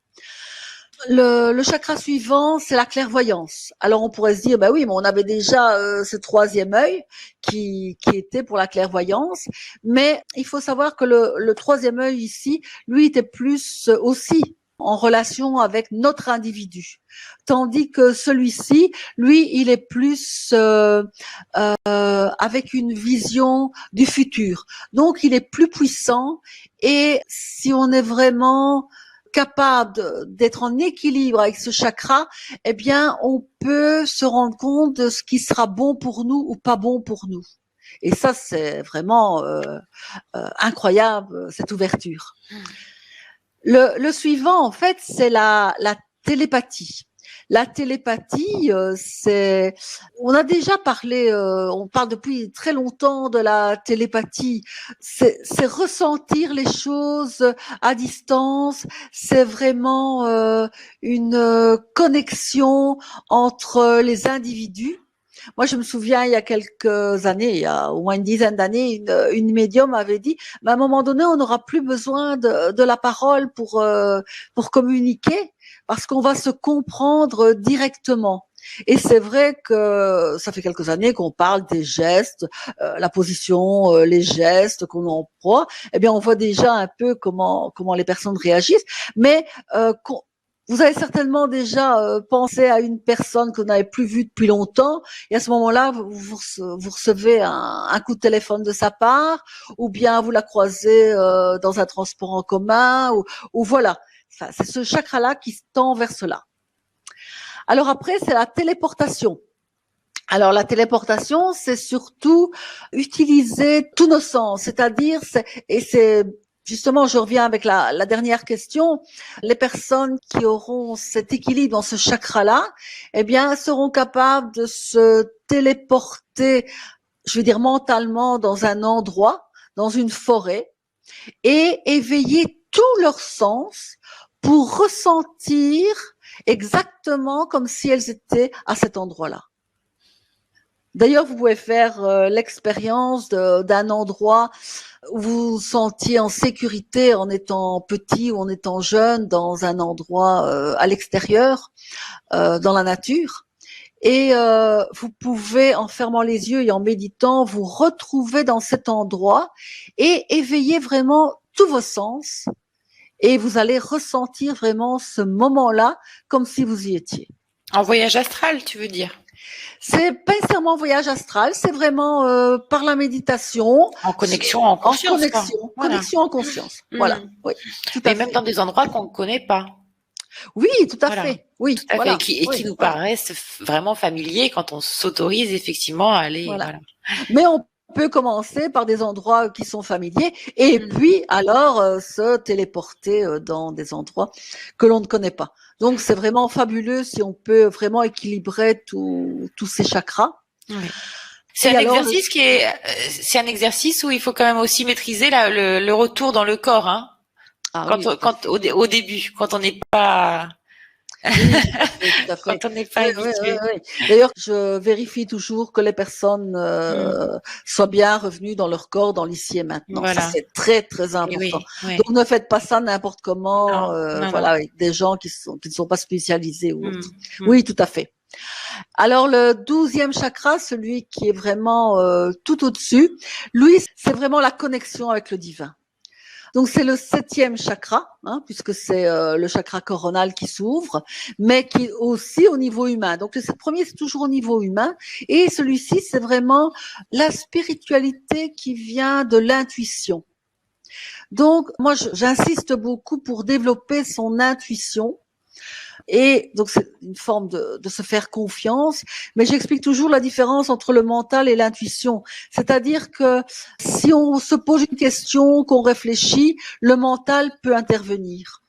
Le chakra suivant, c'est la clairvoyance. Alors on pourrait se dire, bah oui, mais on avait déjà ce troisième œil qui était pour la clairvoyance, mais il faut savoir que le troisième œil ici, lui, était plus aussi en relation avec notre individu, tandis que celui-ci, lui, il est plus avec une vision du futur. Donc il est plus puissant, et si on est vraiment capable d'être en équilibre avec ce chakra, eh bien, on peut se rendre compte de ce qui sera bon pour nous ou pas bon pour nous. Et ça, c'est vraiment incroyable, cette ouverture. Le suivant, en fait, c'est la télépathie. La télépathie, on a déjà parlé, on parle depuis très longtemps de la télépathie. C'est ressentir les choses à distance. C'est vraiment une connexion entre les individus. Moi, je me souviens, il y a quelques années, il y a au moins une dizaine d'années, une médium avait dit, à un moment donné, on n'aura plus besoin de la parole pour communiquer, parce qu'on va se comprendre directement. Et c'est vrai que ça fait quelques années qu'on parle des gestes, la position, les gestes qu'on emploie. Eh bien, on voit déjà un peu comment les personnes réagissent, mais vous avez certainement déjà pensé à une personne que vous n'avez plus vue depuis longtemps, et à ce moment-là, vous recevez un coup de téléphone de sa part, ou bien vous la croisez dans un transport en commun, ou voilà. C'est ce chakra-là qui se tend vers cela. Alors après, c'est la téléportation. Alors la téléportation, c'est surtout utiliser tous nos sens, c'est-à-dire, c'est justement, je reviens avec la dernière question. Les personnes qui auront cet équilibre dans ce chakra-là, eh bien, seront capables de se téléporter, je veux dire mentalement, dans un endroit, dans une forêt, et éveiller tous leurs sens pour ressentir exactement comme si elles étaient à cet endroit-là. D'ailleurs, vous pouvez faire l'expérience d'un endroit où vous vous sentiez en sécurité en étant petit ou en étant jeune, dans un endroit à l'extérieur, dans la nature. Et vous pouvez, en fermant les yeux et en méditant, vous retrouver dans cet endroit et éveiller vraiment tous vos sens. Et vous allez ressentir vraiment ce moment-là comme si vous y étiez. En voyage astral, tu veux dire? C'est pas nécessairement voyage astral, c'est vraiment par la méditation. En connexion, en conscience. Connexion en conscience. Voilà. Oui, tout à fait. Même dans des endroits qu'on ne connaît pas. Oui, tout à fait. Oui, tout à fait. Et qui nous paraissent vraiment familiers quand on s'autorise effectivement à aller. Voilà. Mais on peut commencer par des endroits qui sont familiers et puis alors se téléporter dans des endroits que l'on ne connaît pas. Donc c'est vraiment fabuleux si on peut vraiment équilibrer tous ces chakras. Oui. C'est un exercice c'est un exercice où il faut quand même aussi maîtriser le retour dans le corps, hein. Au début, quand on n'est pas. Oui, tout à fait. Quand on n'est pas habitué. Oui. D'ailleurs, je vérifie toujours que les personnes soient bien revenues dans leur corps, dans l'ici et maintenant. Voilà. Ça, c'est très, très important. Oui. Donc, ne faites pas ça n'importe comment, non, avec des gens qui ne sont pas spécialisés ou autres. Oui, tout à fait. Alors, le 12e chakra, celui qui est vraiment tout au-dessus, lui, c'est vraiment la connexion avec le divin. Donc c'est le 7e chakra, hein, puisque c'est le chakra coronal qui s'ouvre, mais qui est aussi au niveau humain. Donc le premier, c'est toujours au niveau humain, et celui-ci, c'est vraiment la spiritualité qui vient de l'intuition. Donc moi, j'insiste beaucoup pour développer son intuition. Et donc c'est une forme de se faire confiance, mais j'explique toujours la différence entre le mental et l'intuition. C'est-à-dire que si on se pose une question, qu'on réfléchit, le mental peut intervenir.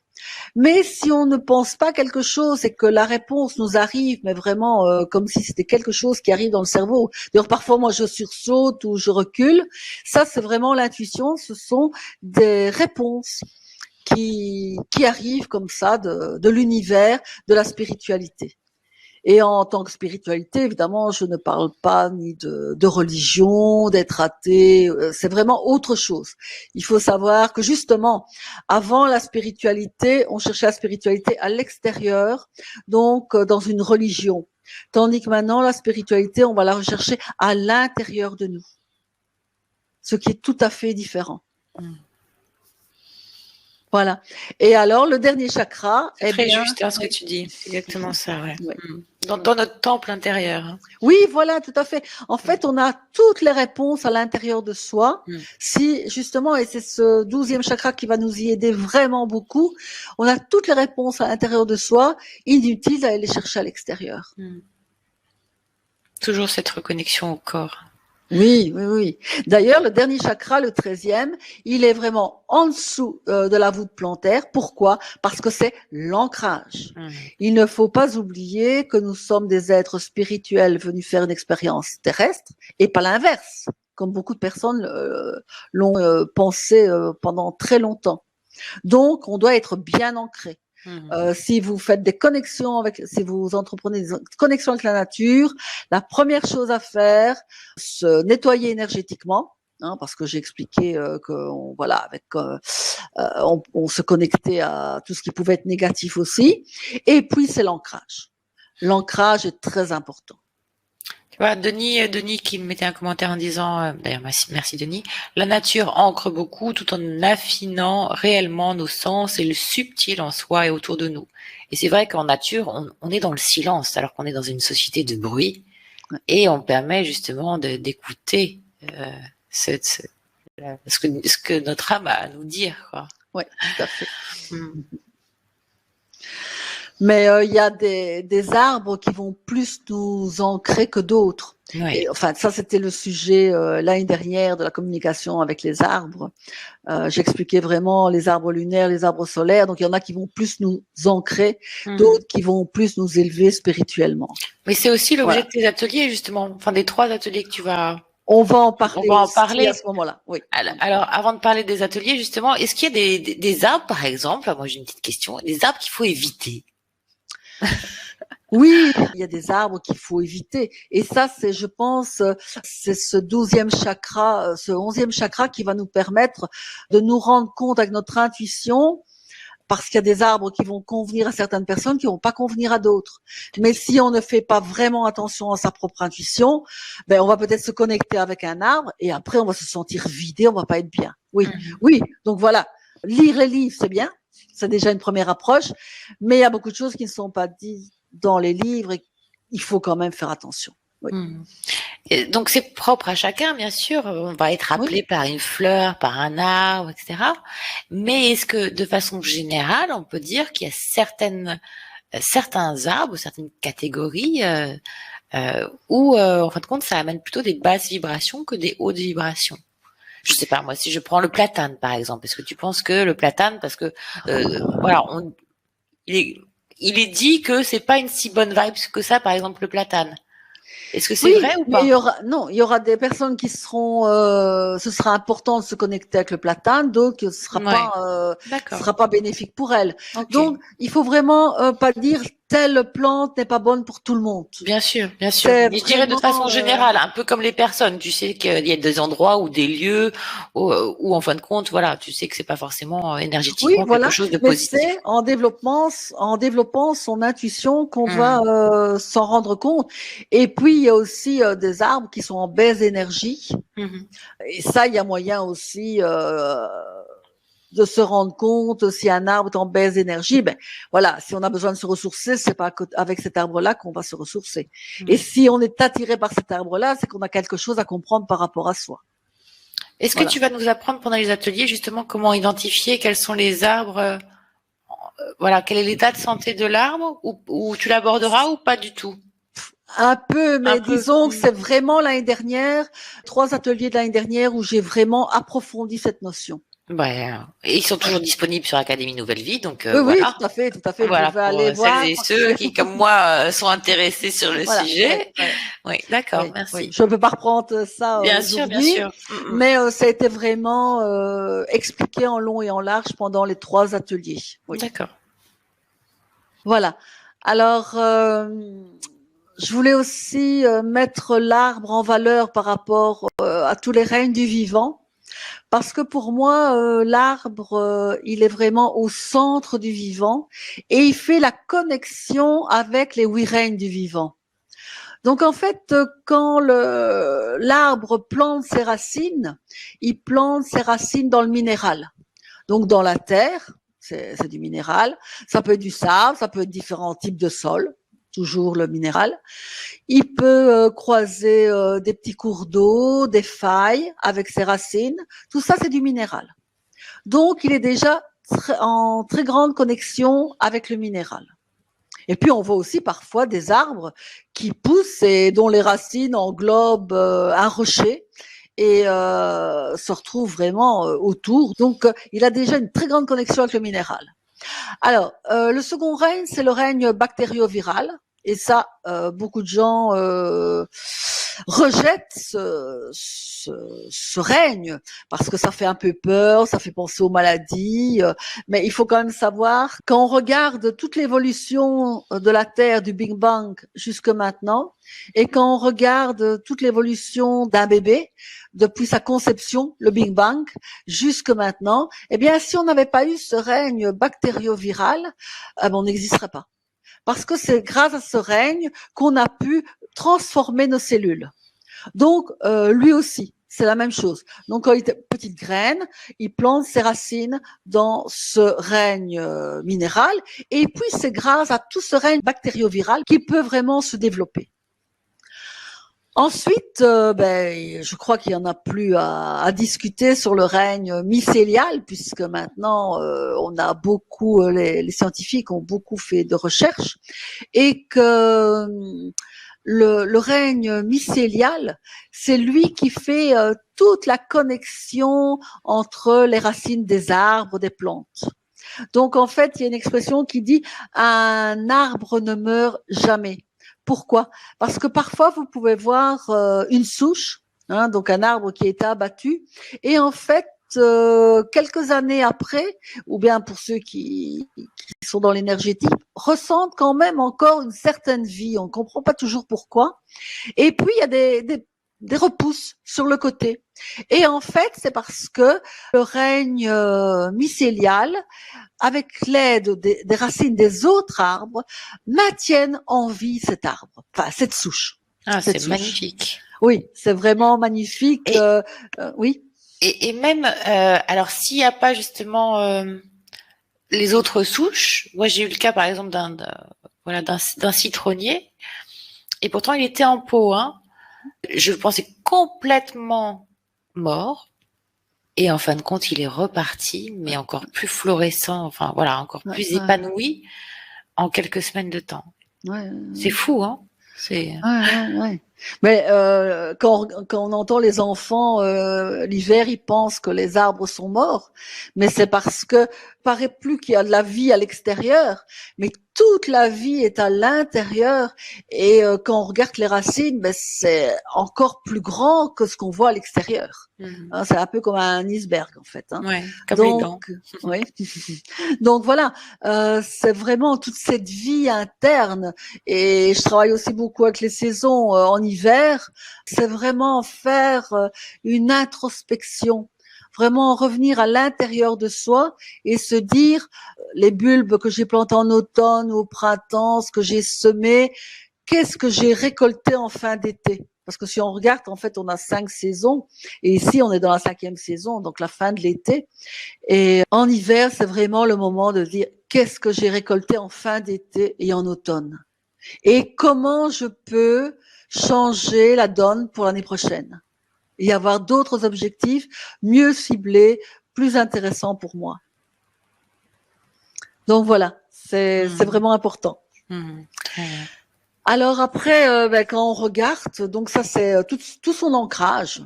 Mais si on ne pense pas quelque chose et que la réponse nous arrive, mais vraiment comme si c'était quelque chose qui arrive dans le cerveau. D'ailleurs, parfois, moi, je sursaute ou je recule. Ça, c'est vraiment l'intuition. Ce sont des réponses qui arrivent comme ça de l'univers, de la spiritualité. Et en tant que spiritualité, évidemment, je ne parle pas ni de religion, d'être athée. C'est vraiment autre chose. Il faut savoir que justement, avant la spiritualité, on cherchait la spiritualité à l'extérieur, donc dans une religion. Tandis que maintenant, la spiritualité, on va la rechercher à l'intérieur de nous. Ce qui est tout à fait différent. Voilà. Et alors, le dernier chakra, c'est très juste ce que tu dis. C'est exactement ça, ouais. Dans notre temple intérieur. Oui, voilà, tout à fait. En fait, on a toutes les réponses à l'intérieur de soi. Si, justement, et c'est ce 12e chakra qui va nous y aider vraiment beaucoup, on a toutes les réponses à l'intérieur de soi, inutile d'aller les chercher à l'extérieur. Toujours cette reconnexion au corps. Oui, oui, oui. D'ailleurs, le dernier chakra, le 13e, il est vraiment en dessous de la voûte plantaire. Pourquoi? Parce que c'est l'ancrage. Il ne faut pas oublier que nous sommes des êtres spirituels venus faire une expérience terrestre et pas l'inverse, comme beaucoup de personnes l'ont pensé pendant très longtemps. Donc, on doit être bien ancré. Si vous faites des connexions si vous entreprenez des connexions avec la nature, la première chose à faire, se nettoyer énergétiquement, parce que j'ai expliqué que on se connectait à tout ce qui pouvait être négatif aussi. Et puis c'est l'ancrage. L'ancrage est très important. Voilà, Denis qui me mettait un commentaire en disant, d'ailleurs merci Denis, la nature ancre beaucoup tout en affinant réellement nos sens et le subtil en soi et autour de nous. Et c'est vrai qu'en nature, on est dans le silence alors qu'on est dans une société de bruit et on permet justement d'écouter ce que notre âme a à nous dire, quoi. Oui, tout à fait. Mais il y a des arbres qui vont plus nous ancrer que d'autres. Oui. Et, enfin, ça, c'était le sujet l'année dernière de la communication avec les arbres. J'expliquais vraiment les arbres lunaires, les arbres solaires. Donc, il y en a qui vont plus nous ancrer, d'autres qui vont plus nous élever spirituellement. Mais c'est aussi l'objet de tes ateliers, justement. Enfin, des 3 ateliers que tu vas... On va en parler à ce moment-là. Oui. Alors, avant de parler des ateliers, justement, est-ce qu'il y a des arbres, par exemple, moi j'ai une petite question, des arbres qu'il faut éviter? Oui, il y a des arbres qu'il faut éviter. Et ça, c'est, je pense, c'est ce 12e chakra, ce 11e chakra qui va nous permettre de nous rendre compte avec notre intuition, parce qu'il y a des arbres qui vont convenir à certaines personnes, qui vont pas convenir à d'autres. Mais si on ne fait pas vraiment attention à sa propre intuition, on va peut-être se connecter avec un arbre et après on va se sentir vidé, on va pas être bien. Oui, oui. Donc voilà, lire les livres, c'est bien. C'est déjà une première approche, mais il y a beaucoup de choses qui ne sont pas dites dans les livres et il faut quand même faire attention. Oui. Et donc c'est propre à chacun, bien sûr. On va être appelé par une fleur, par un arbre, etc. Mais est-ce que, de façon générale, on peut dire qu'il y a certains arbres, certaines catégories où, en fin de compte, ça amène plutôt des basses vibrations que des hautes vibrations? Je sais pas, moi, si je prends le platane, par exemple, est-ce que tu penses que le platane, parce que voilà, il est dit que c'est pas une si bonne vibe que ça, par exemple, le platane. Est-ce que c'est vrai ou pas? Il y aura des personnes qui seront, ce sera important de se connecter avec le platane, donc ce sera pas bénéfique pour elles. Okay. Donc, il faut vraiment pas dire telle plante n'est pas bonne pour tout le monde. Bien sûr, bien sûr. Mais je dirais de façon générale, un peu comme les personnes. Tu sais qu'il y a des endroits ou des lieux où en fin de compte, voilà, tu sais que c'est pas forcément énergétiquement quelque chose de positif. Mais c'est en développant son intuition qu'on va s'en rendre compte. Et puis il y a aussi des arbres qui sont en baisse énergie. Et ça, il y a moyen aussi de se rendre compte si un arbre est en baisse d'énergie, voilà, si on a besoin de se ressourcer, c'est pas avec cet arbre-là qu'on va se ressourcer. Et si on est attiré par cet arbre-là, c'est qu'on a quelque chose à comprendre par rapport à soi. Est-ce que tu vas nous apprendre pendant les ateliers justement comment identifier quels sont les arbres, voilà, quel est l'état de santé de l'arbre, ou tu l'aborderas ou pas du tout? Un peu, mais disons que c'est vraiment l'année dernière, 3 ateliers de l'année dernière où j'ai vraiment approfondi cette notion. Et ils sont toujours disponibles sur Académie Nouvelle Vie, donc oui, voilà. Tout à fait. Voilà, vous pouvez aller voir. Celles et ceux qui, comme moi, sont intéressés sur le sujet. Oui, d'accord, merci. Oui. Je ne peux pas reprendre ça aujourd'hui, bien sûr. Mais ça a été vraiment expliqué en long et en large pendant les 3 ateliers. Oui. D'accord. Voilà. Alors, je voulais aussi mettre l'arbre en valeur par rapport à tous les règnes du vivant, parce que pour moi, l'arbre, il est vraiment au centre du vivant et il fait la connexion avec les 8 règnes du vivant. Donc en fait, quand l'arbre plante ses racines, il plante ses racines dans le minéral. Donc dans la terre, c'est du minéral. Ça peut être du sable, ça peut être différents types de sols, toujours le minéral. Il peut croiser des petits cours d'eau, des failles avec ses racines. Tout ça, c'est du minéral. Donc il est déjà en très grande connexion avec le minéral. Et puis on voit aussi parfois des arbres qui poussent et dont les racines englobent un rocher et se retrouvent vraiment autour. Donc il a déjà une très grande connexion avec le minéral. Alors le second règne, c'est le règne bactérioviral. Et ça, beaucoup de gens rejettent ce règne parce que ça fait un peu peur, ça fait penser aux maladies. Mais il faut quand même savoir, quand on regarde toute l'évolution de la Terre du Big Bang jusque maintenant, et quand on regarde toute l'évolution d'un bébé depuis sa conception, le Big Bang, jusque maintenant, eh bien, si on n'avait pas eu ce règne bactérioviral, on n'existerait pas. Parce que c'est grâce à ce règne qu'on a pu transformer nos cellules. Donc, lui aussi, c'est la même chose. Donc, quand il était petite graine, il plante ses racines dans ce règne minéral. Et puis, c'est grâce à tout ce règne bactérioviral qu'il peut vraiment se développer. Ensuite, je crois qu'il n'y en a plus à discuter sur le règne mycélial, puisque maintenant, on a beaucoup, les scientifiques ont beaucoup fait de recherches, et que le règne mycélial, c'est lui qui fait toute la connexion entre les racines des arbres, des plantes. Donc, en fait, il y a une expression qui dit « un arbre ne meurt jamais ». Pourquoi? Parce que parfois, vous pouvez voir une souche, donc un arbre qui a été abattu, et en fait, quelques années après, ou bien pour ceux qui sont dans l'énergétique, ressentent quand même encore une certaine vie. On ne comprend pas toujours pourquoi. Et puis, il y a des repousses sur le côté. Et en fait, c'est parce que le règne mycélial, avec l'aide des racines des autres arbres, maintiennent en vie cet arbre, enfin cette souche. Ah, c'est magnifique. Oui, c'est vraiment magnifique. Oui. Et même, alors s'il n'y a pas justement les autres souches, moi j'ai eu le cas par exemple d'un citronnier, et pourtant il était en pot, hein. Je pensais complètement mort. Et en fin de compte, il est reparti, mais encore plus fluorescent, enfin voilà, encore plus épanoui en quelques semaines de temps. C'est fou, hein? Ouais. Mais quand on entend les enfants l'hiver, ils pensent que les arbres sont morts, mais c'est parce que paraît plus qu'il y a de la vie à l'extérieur, mais toute la vie est à l'intérieur. Et quand on regarde les racines, c'est encore plus grand que ce qu'on voit à l'extérieur. C'est un peu comme un iceberg en fait. Ouais, comme les dents. Oui. Donc voilà, c'est vraiment toute cette vie interne. Et je travaille aussi beaucoup avec les saisons en hiver. C'est vraiment faire une introspection, vraiment revenir à l'intérieur de soi et se dire les bulbes que j'ai plantés en automne ou au printemps, ce que j'ai semé, qu'est-ce que j'ai récolté en fin d'été. Parce que si on regarde, en fait, on a 5 saisons. Et ici, on est dans la 5e saison, donc la fin de l'été. Et en hiver, c'est vraiment le moment de dire qu'est-ce que j'ai récolté en fin d'été et en automne. Et comment je peux changer la donne pour l'année prochaine. Et avoir d'autres objectifs mieux ciblés, plus intéressants pour moi. Donc voilà, c'est vraiment important. Alors après, quand on regarde, donc ça c'est tout son ancrage.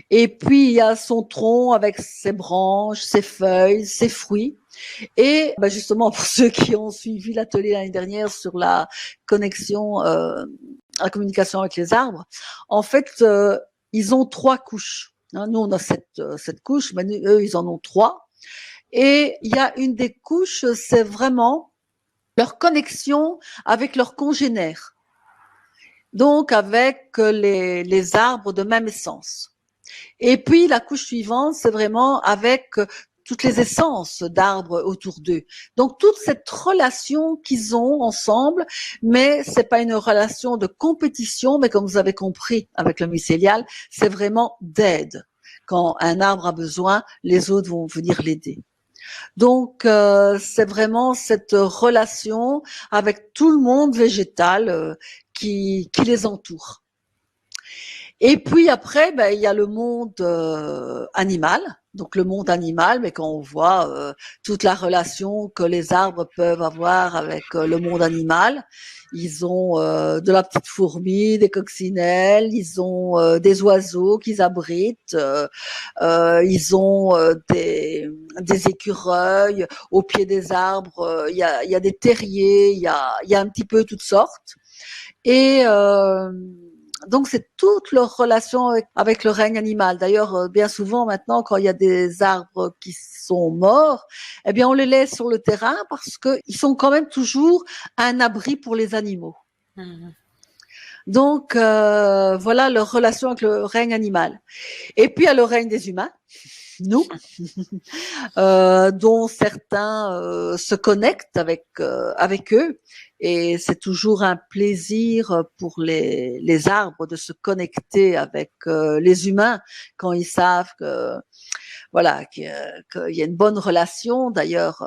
Et puis il y a son tronc avec ses branches, ses feuilles, ses fruits. Et justement, pour ceux qui ont suivi l'atelier l'année dernière sur la connexion, la communication avec les arbres, en fait, ils ont 3 couches. Nous, on a cette couche, mais eux, ils en ont 3. Et il y a une des couches, c'est vraiment leur connexion avec leurs congénères. donc avec les arbres de même essence. Et puis la couche suivante, c'est vraiment avec toutes les essences d'arbres autour d'eux. Donc toute cette relation qu'ils ont ensemble, mais c'est pas une relation de compétition, mais comme vous avez compris avec le mycélial, c'est vraiment d'aide. Quand un arbre a besoin, les autres vont venir l'aider. Donc c'est vraiment cette relation avec tout le monde végétal qui les entoure. Et puis après, il y a le monde animal. Donc le monde animal, mais quand on voit toute la relation que les arbres peuvent avoir avec le monde animal, ils ont de la petite fourmi, des coccinelles, ils ont des oiseaux qu'ils abritent, ils ont des écureuils au pied des arbres, il y a des terriers, il y a un petit peu toutes sortes. Et donc c'est toute leur relation avec le règne animal. D'ailleurs, bien souvent maintenant, quand il y a des arbres qui sont morts, eh bien on les laisse sur le terrain parce qu'ils sont quand même toujours un abri pour les animaux. Mmh. Donc voilà leur relation avec le règne animal. Et puis il y a le règne des humains, nous, dont certains se connectent avec eux. Et c'est toujours un plaisir pour les arbres de se connecter avec les humains quand ils savent que voilà qu'il y a une bonne relation. D'ailleurs,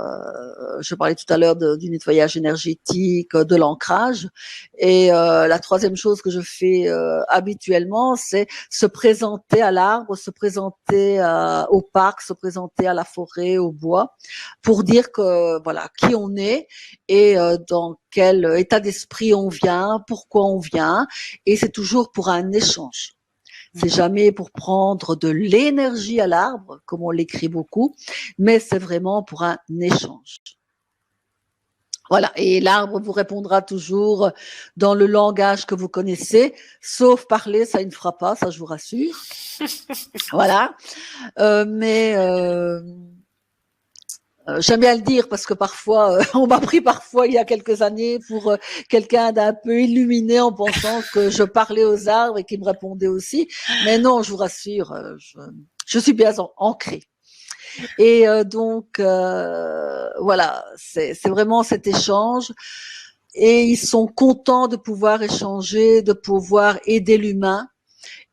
je parlais tout à l'heure du nettoyage énergétique, de l'ancrage. Et la troisième chose que je fais habituellement, c'est se présenter à l'arbre, se présenter au parc, se présenter à la forêt, au bois, pour dire que voilà qui on est et dans quel état d'esprit on vient, pourquoi on vient. Et c'est toujours pour un échange. C'est jamais pour prendre de l'énergie à l'arbre, comme on l'écrit beaucoup, mais c'est vraiment pour un échange. Voilà, et l'arbre vous répondra toujours dans le langage que vous connaissez, sauf parler, ça il ne fera pas, ça je vous rassure. Voilà, mais j'aime bien le dire parce que parfois, on m'a pris parfois il y a quelques années pour quelqu'un d'un peu illuminé en pensant que je parlais aux arbres et qu'ils me répondaient aussi. Mais non, je vous rassure, je suis bien ancrée. Et donc, voilà, c'est vraiment cet échange. Et ils sont contents de pouvoir échanger, de pouvoir aider l'humain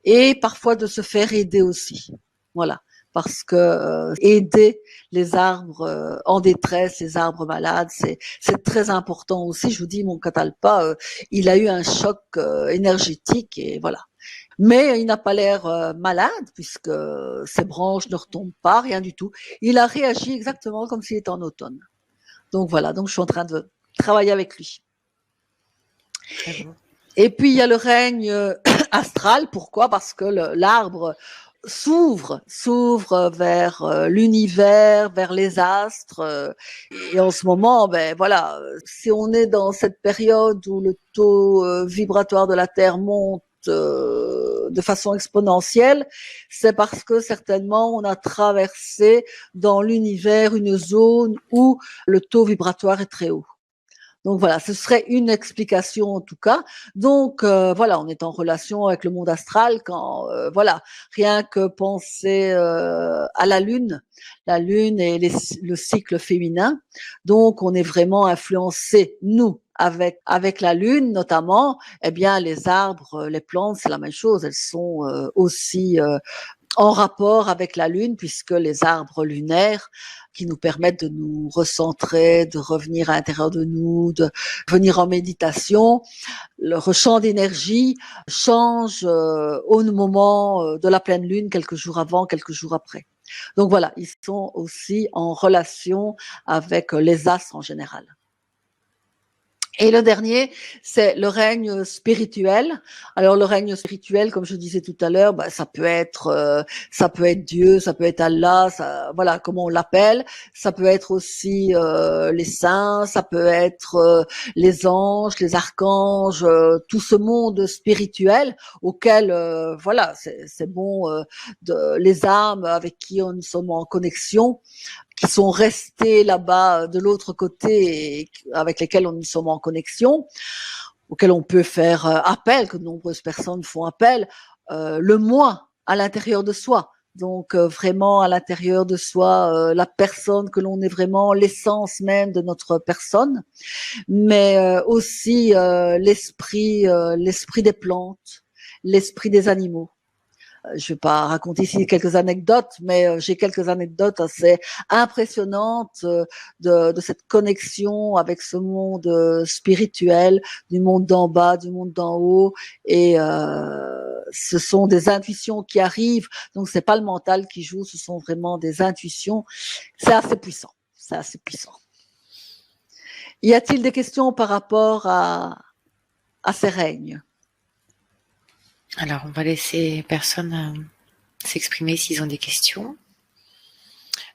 et parfois de se faire aider aussi. Voilà. Parce que aider les arbres en détresse, les arbres malades, c'est très important aussi. Je vous dis, mon catalpa, il a eu un choc énergétique et voilà. Mais il n'a pas l'air malade puisque ses branches ne retombent pas, rien du tout. Il a réagi exactement comme s'il était en automne. Donc voilà, donc je suis en train de travailler avec lui. Et puis il y a le règne astral. Pourquoi? Parce que l'arbre s'ouvre vers l'univers, vers les astres. Et en ce moment, ben voilà, si on est dans cette période où le taux vibratoire de la Terre monte de façon exponentielle, c'est parce que certainement on a traversé dans l'univers une zone où le taux vibratoire est très haut. Donc voilà, ce serait une explication en tout cas. Donc voilà, on est en relation avec le monde astral quand voilà, rien que penser à la lune et le cycle féminin. Donc on est vraiment influencé nous avec la lune notamment. Eh bien les arbres, les plantes, c'est la même chose. Elles sont aussi en rapport avec la lune puisque les arbres lunaires qui nous permettent de nous recentrer, de revenir à l'intérieur de nous, de venir en méditation. Le champ d'énergie change au moment de la pleine lune, quelques jours avant, quelques jours après. Donc voilà, ils sont aussi en relation avec les astres en général. Et le dernier, c'est le règne spirituel. Alors le règne spirituel, comme je disais tout à l'heure, ça peut être Dieu, ça peut être Allah, voilà comment on l'appelle. Ça peut être aussi les saints, ça peut être les anges, les archanges, tout ce monde spirituel auquel voilà, c'est bon les âmes avec qui nous sommes en connexion, qui sont restés là-bas de l'autre côté et avec lesquels nous sommes en connexion. auquel on peut faire appel, que de nombreuses personnes font appel, le moi à l'intérieur de soi. Donc vraiment à l'intérieur de soi, la personne que l'on est vraiment, l'essence même de notre personne, mais aussi l'esprit des plantes, l'esprit des animaux. Je vais pas raconter ici quelques anecdotes, mais j'ai quelques anecdotes assez impressionnantes de cette connexion avec ce monde spirituel, du monde d'en bas, du monde d'en haut, et ce sont des intuitions qui arrivent. Donc c'est pas le mental qui joue, ce sont vraiment des intuitions. C'est assez puissant. C'est assez puissant. Y a-t-il des questions par rapport à ces règnes? Alors, on va laisser les personnes s'exprimer s'ils ont des questions.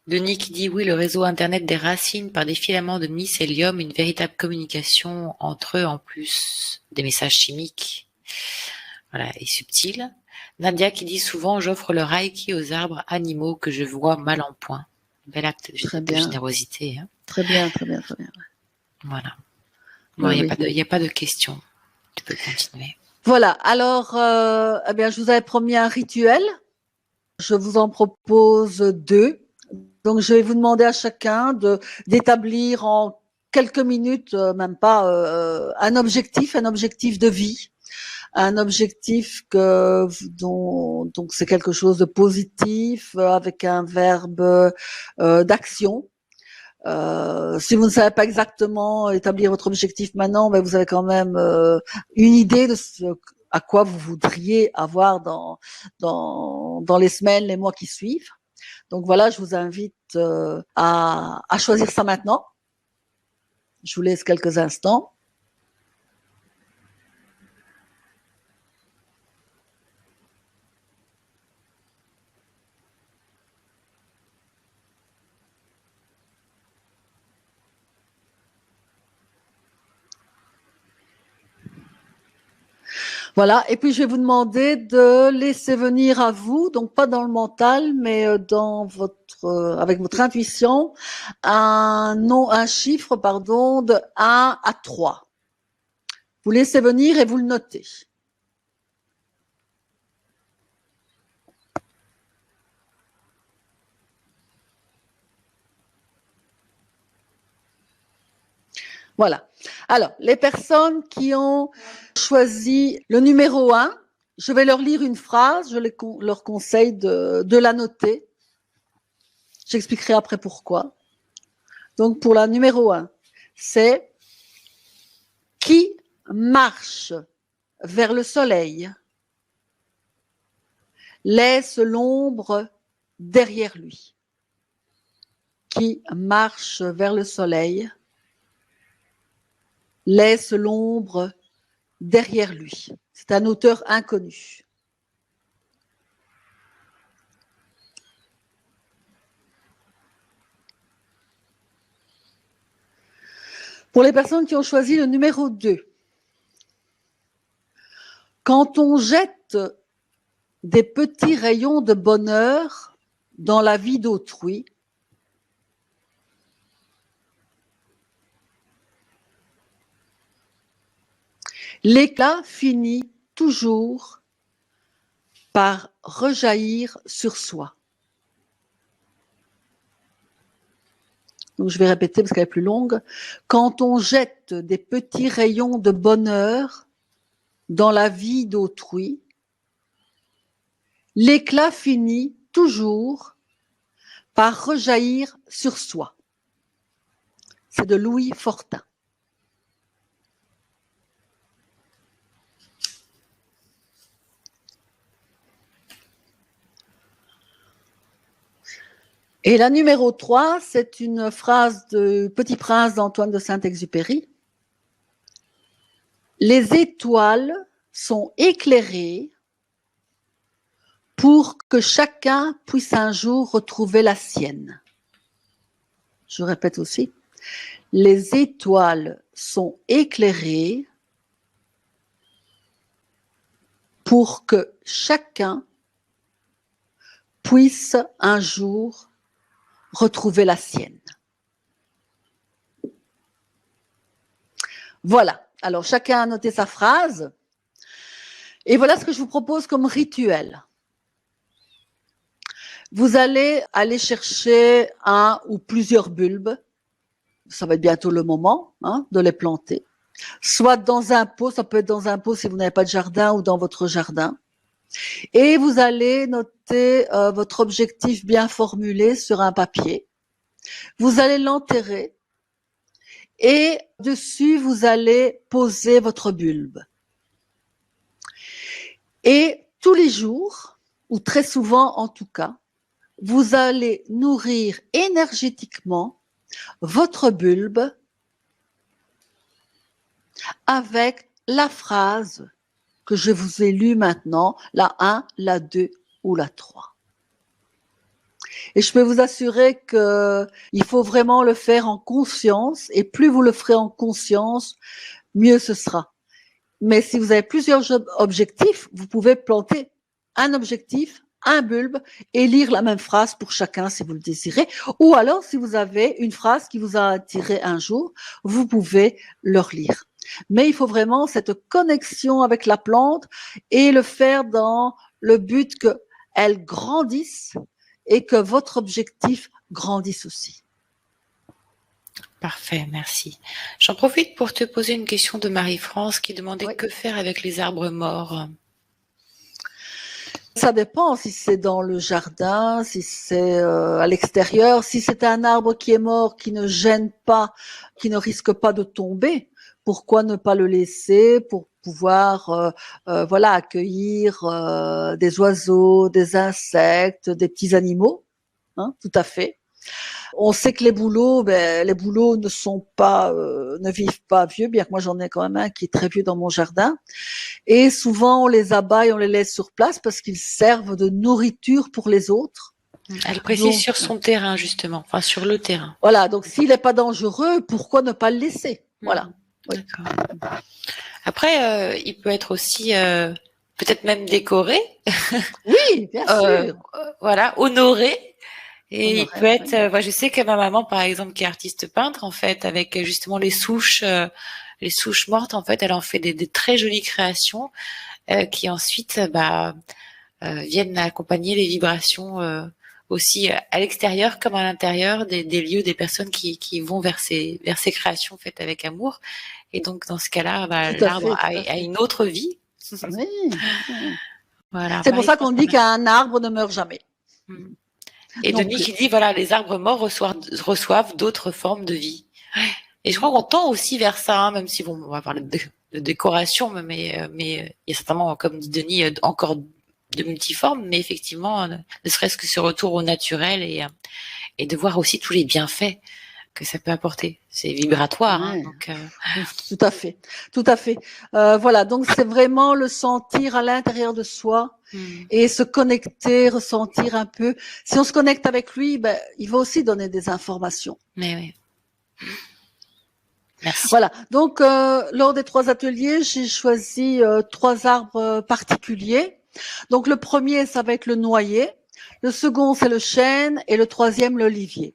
Denis qui dit oui, le réseau Internet des racines par des filaments de mycélium, une véritable communication entre eux en plus des messages chimiques. Voilà, et subtils. Nadia qui dit souvent j'offre le Reiki aux arbres animaux que je vois mal en point. Bel acte de générosité. Hein. Très bien, très bien, très bien. Voilà. Non, il n'y a pas de questions. Tu peux continuer. Voilà. Alors, eh bien, je vous avais promis un rituel. Je vous en propose 2. Donc, je vais vous demander à chacun d'établir en quelques minutes, même pas, un objectif de vie, un objectif donc c'est quelque chose de positif avec un verbe d'action. Si vous ne savez pas exactement établir votre objectif maintenant, mais vous avez quand même une idée de ce à quoi vous voudriez avoir dans les semaines, les mois qui suivent. Donc voilà, je vous invite à choisir ça maintenant. Je vous laisse quelques instants. Voilà, et puis je vais vous demander de laisser venir à vous, donc pas dans le mental, mais avec votre intuition, un chiffre, pardon, de 1 à 3. Vous laissez venir et vous le notez. Voilà. Alors, les personnes qui ont choisi le numéro 1, je vais leur lire une phrase, je leur conseille de la noter. J'expliquerai après pourquoi. Donc, pour la numéro 1, c'est « Qui marche vers le soleil laisse l'ombre derrière lui. » Qui marche vers le soleil laisse l'ombre derrière lui. C'est un auteur inconnu. Pour les personnes qui ont choisi le numéro 2, quand on jette des petits rayons de bonheur dans la vie d'autrui, l'éclat finit toujours par rejaillir sur soi. Donc je vais répéter parce qu'elle est plus longue. Quand on jette des petits rayons de bonheur dans la vie d'autrui, l'éclat finit toujours par rejaillir sur soi. C'est de Louis Fortin. Et la numéro 3, c'est une phrase de Petit Prince d'Antoine de Saint-Exupéry. Les étoiles sont éclairées pour que chacun puisse un jour retrouver la sienne. Je répète aussi. Les étoiles sont éclairées pour que chacun puisse un jour retrouver la sienne. Voilà. Alors, chacun a noté sa phrase. Et voilà ce que je vous propose comme rituel. Vous allez aller chercher un ou plusieurs bulbes. Ça va être bientôt le moment de les planter. Soit dans un pot, ça peut être dans un pot si vous n'avez pas de jardin ou dans votre jardin. Et vous allez noter votre objectif bien formulé sur un papier. Vous allez l'enterrer et dessus, vous allez poser votre bulbe. Et tous les jours, ou très souvent en tout cas, vous allez nourrir énergétiquement votre bulbe avec la phrase que je vous ai lue maintenant, la 1, la 2 ou la 3. Et je peux vous assurer qu'il faut vraiment le faire en conscience, et plus vous le ferez en conscience, mieux ce sera. Mais si vous avez plusieurs objectifs, vous pouvez planter un objectif, un bulbe, et lire la même phrase pour chacun si vous le désirez. Ou alors, si vous avez une phrase qui vous a attiré un jour, vous pouvez le relire. Mais il faut vraiment cette connexion avec la plante et le faire dans le but qu'elle grandisse et que votre objectif grandisse aussi. Parfait, merci. J'en profite pour te poser une question de Marie-France qui demandait que faire avec les arbres morts. Ça dépend si c'est dans le jardin, si c'est à l'extérieur. Si c'est un arbre qui est mort, qui ne gêne pas, qui ne risque pas de tomber, pourquoi ne pas le laisser pour pouvoir accueillir des oiseaux, des insectes, des petits animaux, tout à fait. On sait que les bouleaux ne vivent pas vieux, bien que moi j'en ai quand même un qui est très vieux dans mon jardin. Et souvent on les abat et on les laisse sur place parce qu'ils servent de nourriture pour les autres. Elle précise sur son terrain justement, enfin sur le terrain. Voilà, donc s'il n'est pas dangereux, pourquoi ne pas le laisser? Voilà. Oui. D'accord. Après, il peut être aussi peut-être même décoré. Oui, bien sûr. Voilà, honoré. Et il peut être, moi je sais que ma maman par exemple qui est artiste peintre en fait avec justement les souches mortes en fait elle en fait des très jolies créations qui ensuite viennent accompagner les vibrations aussi à l'extérieur comme à l'intérieur des lieux, des personnes qui vont vers ces créations faites avec amour. Et donc dans ce cas-là l'arbre a une autre vie. Oui. Voilà, c'est pour ça qu'on dit qu'un arbre ne meurt jamais. Et Denis qui dit voilà, les arbres morts reçoivent d'autres formes de vie. Et je crois qu'on tend aussi vers ça, même si on va parler de décoration, mais il y a certainement, comme dit Denis, encore de multiformes, mais effectivement, ne serait-ce que ce retour au naturel et de voir aussi tous les bienfaits que ça peut apporter. C'est vibratoire. Donc, Tout à fait, tout à fait. Voilà, donc c'est vraiment le sentir à l'intérieur de soi et se connecter, ressentir un peu. Si on se connecte avec lui, il va aussi donner des informations. Mais oui. Merci. Voilà, donc lors des 3 ateliers, j'ai choisi 3 arbres particuliers. Donc le premier, ça va être le noyer, le second, c'est le chêne et le troisième, l'olivier.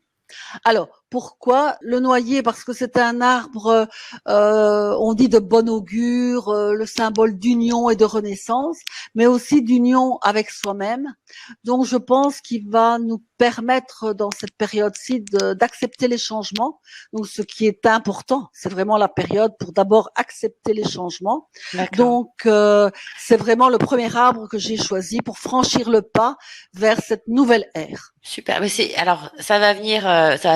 Alors, pourquoi le noyer? Parce que c'est un arbre, on dit de bon augure, le symbole d'union et de renaissance, mais aussi d'union avec soi-même. Donc, je pense qu'il va nous permettre dans cette période-ci d'accepter les changements. Donc, ce qui est important, c'est vraiment la période pour d'abord accepter les changements. Donc, c'est vraiment le premier arbre que j'ai choisi pour franchir le pas vers cette nouvelle ère. Super. Mais alors, ça va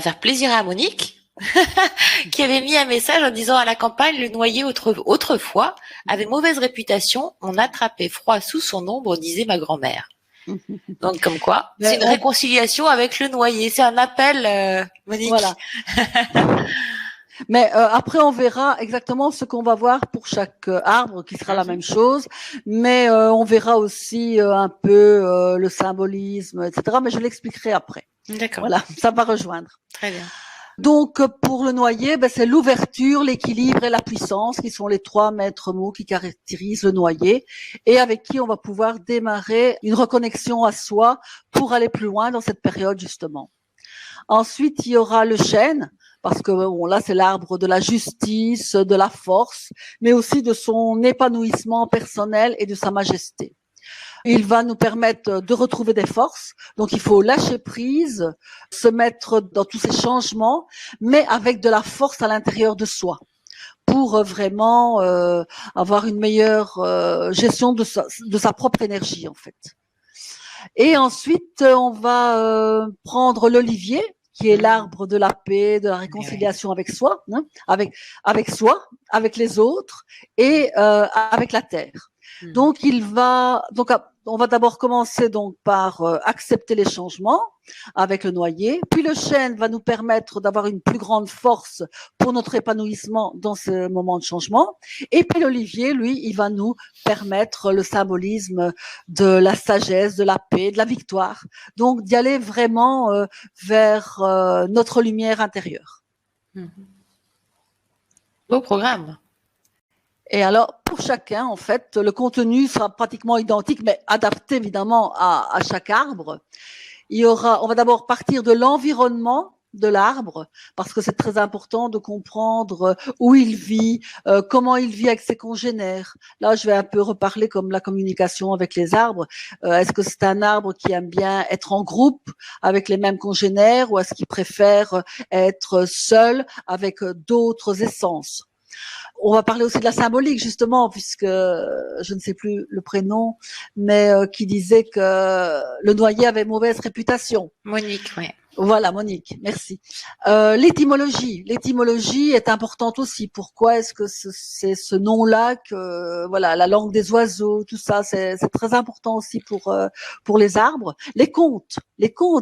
faire plaisir à Monique, qui avait mis un message en disant à la campagne, le noyer autrefois avait mauvaise réputation, on attrapait froid sous son ombre, disait ma grand-mère. Donc, comme quoi, c'est une réconciliation avec le noyer. C'est un appel, Monique. Voilà. Mais après, on verra exactement ce qu'on va voir pour chaque arbre, qui sera la même chose. Mais on verra aussi un peu le symbolisme, etc. Mais je l'expliquerai après. D'accord. Voilà, ça va rejoindre. Très bien. Donc, pour le noyer, c'est l'ouverture, l'équilibre et la puissance qui sont les 3 maîtres mots qui caractérisent le noyer et avec qui on va pouvoir démarrer une reconnexion à soi pour aller plus loin dans cette période, justement. Ensuite, il y aura le chêne, parce que bon, là c'est l'arbre de la justice, de la force, mais aussi de son épanouissement personnel et de sa majesté. Il va nous permettre de retrouver des forces. Donc, il faut lâcher prise, se mettre dans tous ces changements, mais avec de la force à l'intérieur de soi pour vraiment avoir une meilleure gestion de sa propre énergie, en fait. Et ensuite, on va prendre l'olivier, qui est l'arbre de la paix, de la réconciliation avec soi, hein, avec soi, avec les autres et avec la terre. Donc, on va d'abord commencer donc par accepter les changements avec le noyer, puis le chêne va nous permettre d'avoir une plus grande force pour notre épanouissement dans ce moment de changement, et puis l'olivier, lui, il va nous permettre le symbolisme de la sagesse, de la paix, de la victoire. Donc, d'y aller vraiment vers notre lumière intérieure. Beau programme. Et alors, pour chacun, en fait, le contenu sera pratiquement identique, mais adapté évidemment à chaque arbre. On va d'abord partir de l'environnement de l'arbre, parce que c'est très important de comprendre où il vit, comment il vit avec ses congénères. Là, je vais un peu reparler comme la communication avec les arbres. Est-ce que c'est un arbre qui aime bien être en groupe avec les mêmes congénères, ou est-ce qu'il préfère être seul avec d'autres essences? On va parler aussi de la symbolique, justement, puisque je ne sais plus le prénom, mais qui disait que le noyer avait mauvaise réputation. Monique, oui. Voilà, Monique, merci. L'étymologie est importante aussi. Pourquoi est-ce que c'est ce nom-là que voilà, la langue des oiseaux, tout ça, c'est très important aussi pour les arbres. Les contes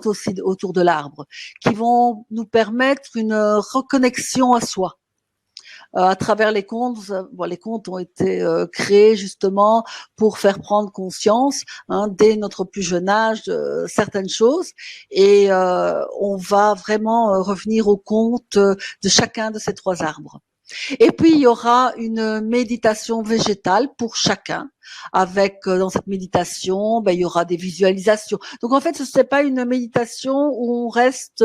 aussi autour de l'arbre, qui vont nous permettre une reconnexion à soi. À travers les contes, les contes ont été créés justement pour faire prendre conscience dès notre plus jeune âge de certaines choses, et on va vraiment revenir au conte de chacun de ces trois arbres. Et puis il y aura une méditation végétale pour chacun, avec dans cette méditation, il y aura des visualisations. Donc en fait, ce n'est pas une méditation où on reste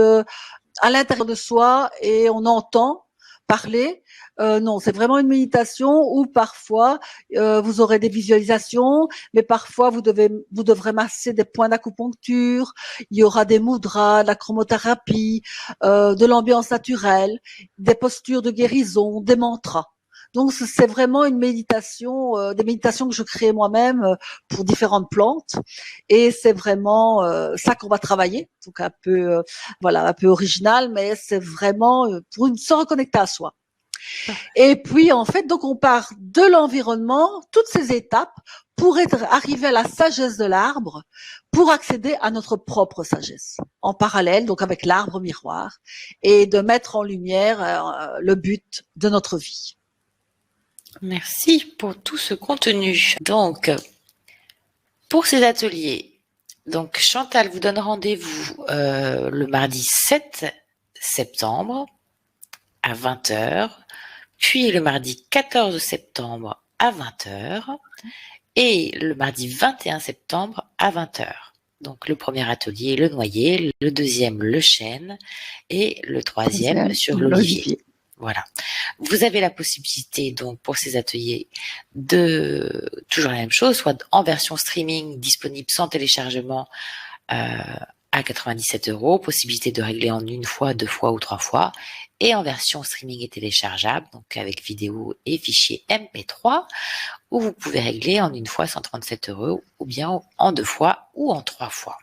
à l'intérieur de soi et on entend parler. Non, c'est vraiment une méditation où parfois vous aurez des visualisations, mais parfois vous devrez masser des points d'acupuncture. Il y aura des mudras, de la chromothérapie, de l'ambiance naturelle, des postures de guérison, des mantras. Donc c'est vraiment une méditation, des méditations que je crée moi-même pour différentes plantes, et c'est vraiment ça qu'on va travailler. Donc un peu un peu original, mais c'est vraiment pour se reconnecter à soi. Et puis en fait, donc on part de l'environnement, toutes ces étapes pour arriver à la sagesse de l'arbre, pour accéder à notre propre sagesse en parallèle, donc avec l'arbre miroir, et de mettre en lumière le but de notre vie. Merci pour tout ce contenu. Donc, pour ces ateliers, donc Chantal vous donne rendez-vous le mardi 7 septembre à 20h, puis le mardi 14 septembre à 20h et le mardi 21 septembre à 20h. Donc le premier atelier, le noyer, le deuxième, le chêne, et le troisième sur l'olivier. Voilà. Vous avez la possibilité, donc, pour ces ateliers, de toujours la même chose, soit en version streaming disponible sans téléchargement à 97 €, possibilité de régler en une fois, deux fois ou trois fois, et en version streaming et téléchargeable, donc avec vidéo et fichier MP3, où vous pouvez régler en une fois 137 €, ou bien en deux fois ou en trois fois.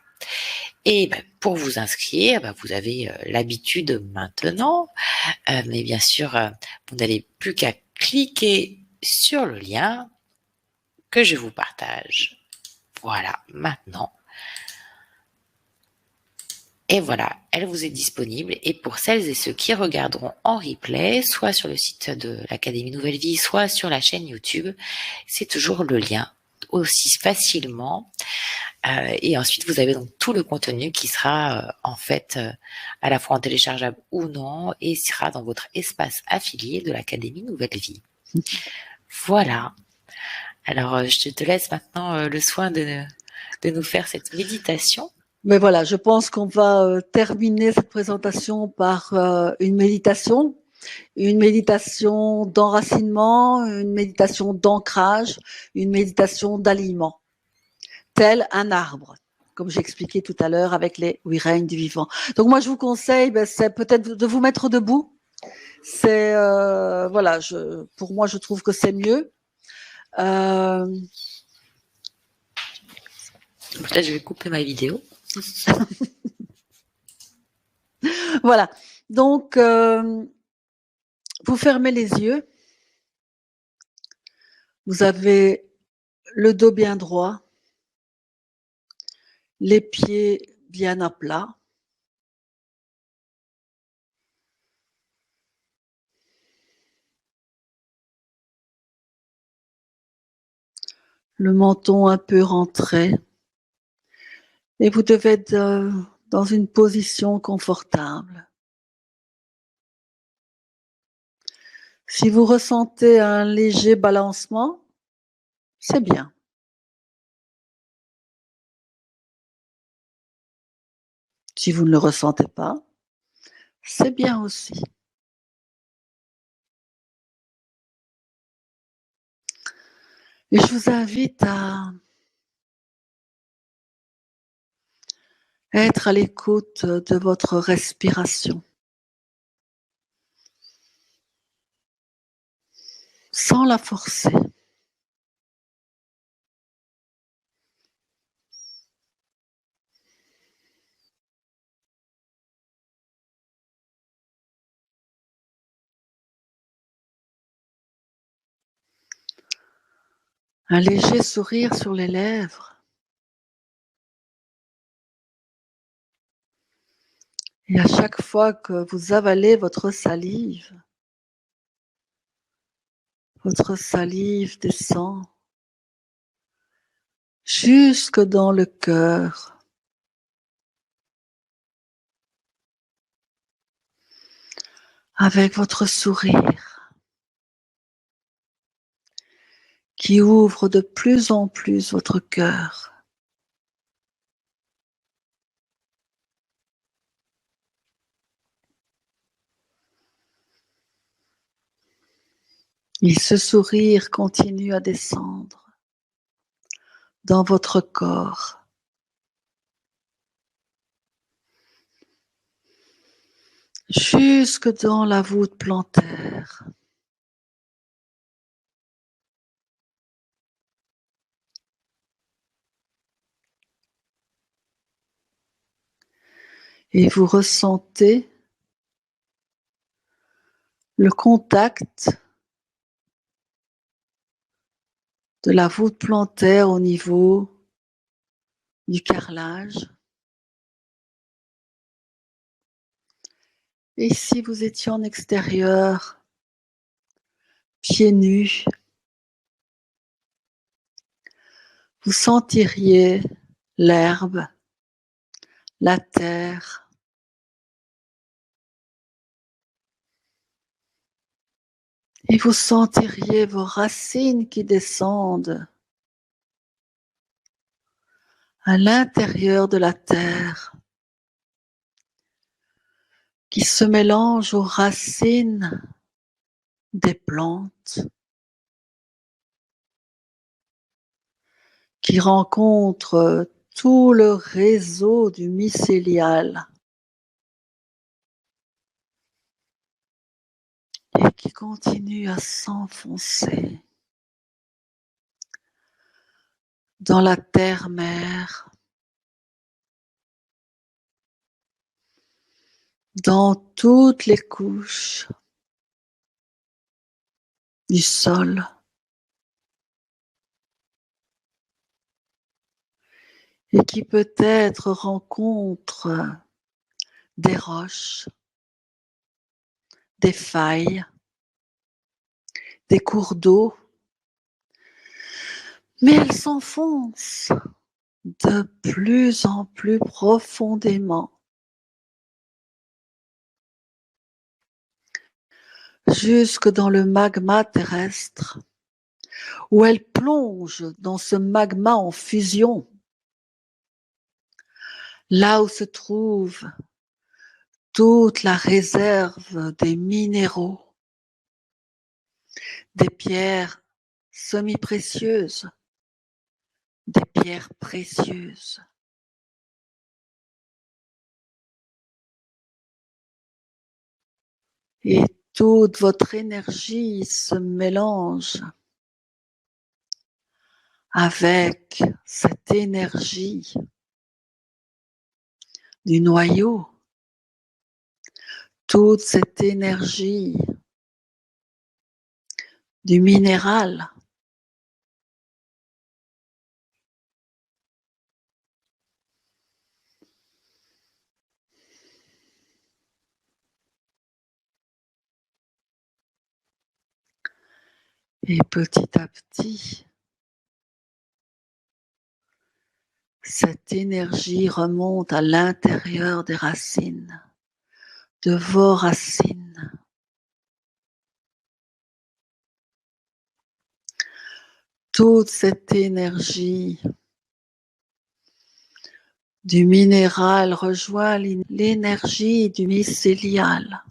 Et pour vous inscrire, vous avez l'habitude maintenant, mais bien sûr, vous n'avez plus qu'à cliquer sur le lien que je vous partage. Voilà, maintenant. Et voilà, elle vous est disponible. Et pour celles et ceux qui regarderont en replay, soit sur le site de l'Académie Nouvelle Vie, soit sur la chaîne YouTube, c'est toujours le lien aussi facilement. Et ensuite, vous avez donc tout le contenu qui sera en fait à la fois en téléchargeable ou non, et sera dans votre espace affilié de l'Académie Nouvelle Vie. Voilà. Alors, je te laisse maintenant le soin de nous faire cette méditation. Mais voilà, je pense qu'on va terminer cette présentation par une méditation d'enracinement, une méditation d'ancrage, une méditation d'alignement, tel un arbre, comme j'ai expliqué tout à l'heure avec les huit règnes du vivant. Donc moi, je vous conseille, c'est peut-être de vous mettre debout. C'est voilà, pour moi, je trouve que c'est mieux. Peut-être je vais couper ma vidéo. Voilà. Donc, vous fermez les yeux. Vous avez le dos bien droit, les pieds bien à plat. Le menton un peu rentré. Et vous devez être dans une position confortable. Si vous ressentez un léger balancement, c'est bien. Si vous ne le ressentez pas, c'est bien aussi. Et je vous invite à être à l'écoute de votre respiration, sans la forcer. Un léger sourire sur les lèvres. Et à chaque fois que vous avalez votre salive descend jusque dans le cœur. Avec votre sourire qui ouvre de plus en plus votre cœur. Et ce sourire continue à descendre dans votre corps. Jusque dans la voûte plantaire. Et vous ressentez le contact de la voûte plantaire au niveau du carrelage. Et si vous étiez en extérieur, pieds nus, vous sentiriez l'herbe, la terre, et vous sentiriez vos racines qui descendent à l'intérieur de la terre, qui se mélangent aux racines des plantes, qui rencontrent tout le réseau du mycélial et qui continue à s'enfoncer dans la terre-mère, dans toutes les couches du sol. Et qui peut-être rencontre des roches, des failles, des cours d'eau, mais elle s'enfonce de plus en plus profondément jusque dans le magma terrestre, où elle plonge dans ce magma en fusion là où se trouve toute la réserve des minéraux, des pierres semi-précieuses, des pierres précieuses. Et toute votre énergie se mélange avec cette énergie du noyau, toute cette énergie du minéral. Et petit à petit, cette énergie remonte à l'intérieur des racines, de vos racines. Toute cette énergie du minéral rejoint l'énergie du mycélial.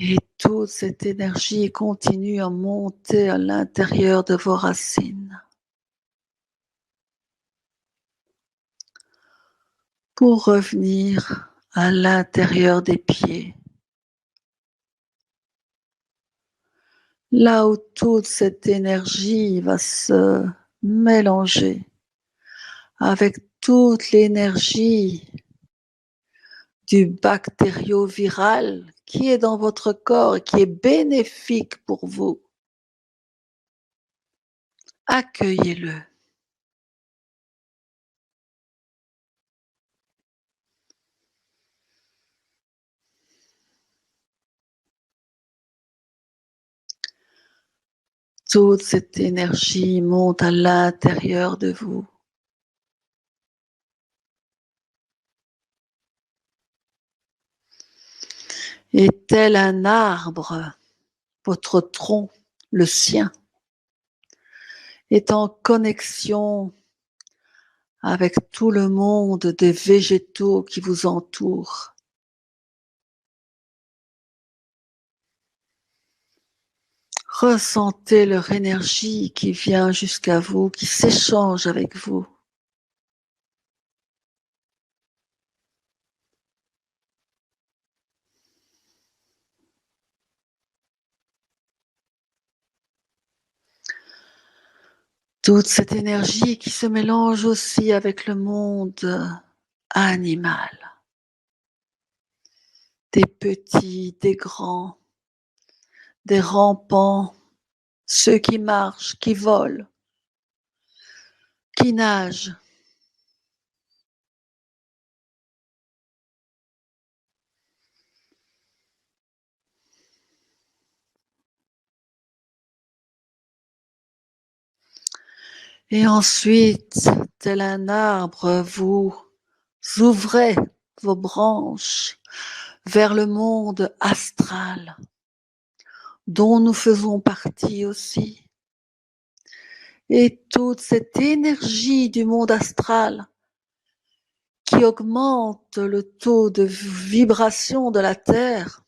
Et toute cette énergie continue à monter à l'intérieur de vos racines. Pour revenir à l'intérieur des pieds. Là où toute cette énergie va se mélanger avec toute l'énergie du bactérioviral qui est dans votre corps et qui est bénéfique pour vous. Accueillez-le. Toute cette énergie monte à l'intérieur de vous. Et tel un arbre, votre tronc, le sien, est en connexion avec tout le monde des végétaux qui vous entourent. Ressentez leur énergie qui vient jusqu'à vous, qui s'échange avec vous. Toute cette énergie qui se mélange aussi avec le monde animal. Des petits, des grands, des rampants, ceux qui marchent, qui volent, qui nagent. Et ensuite, tel un arbre, vous ouvrez vos branches vers le monde astral, dont nous faisons partie aussi. Et toute cette énergie du monde astral qui augmente le taux de vibration de la Terre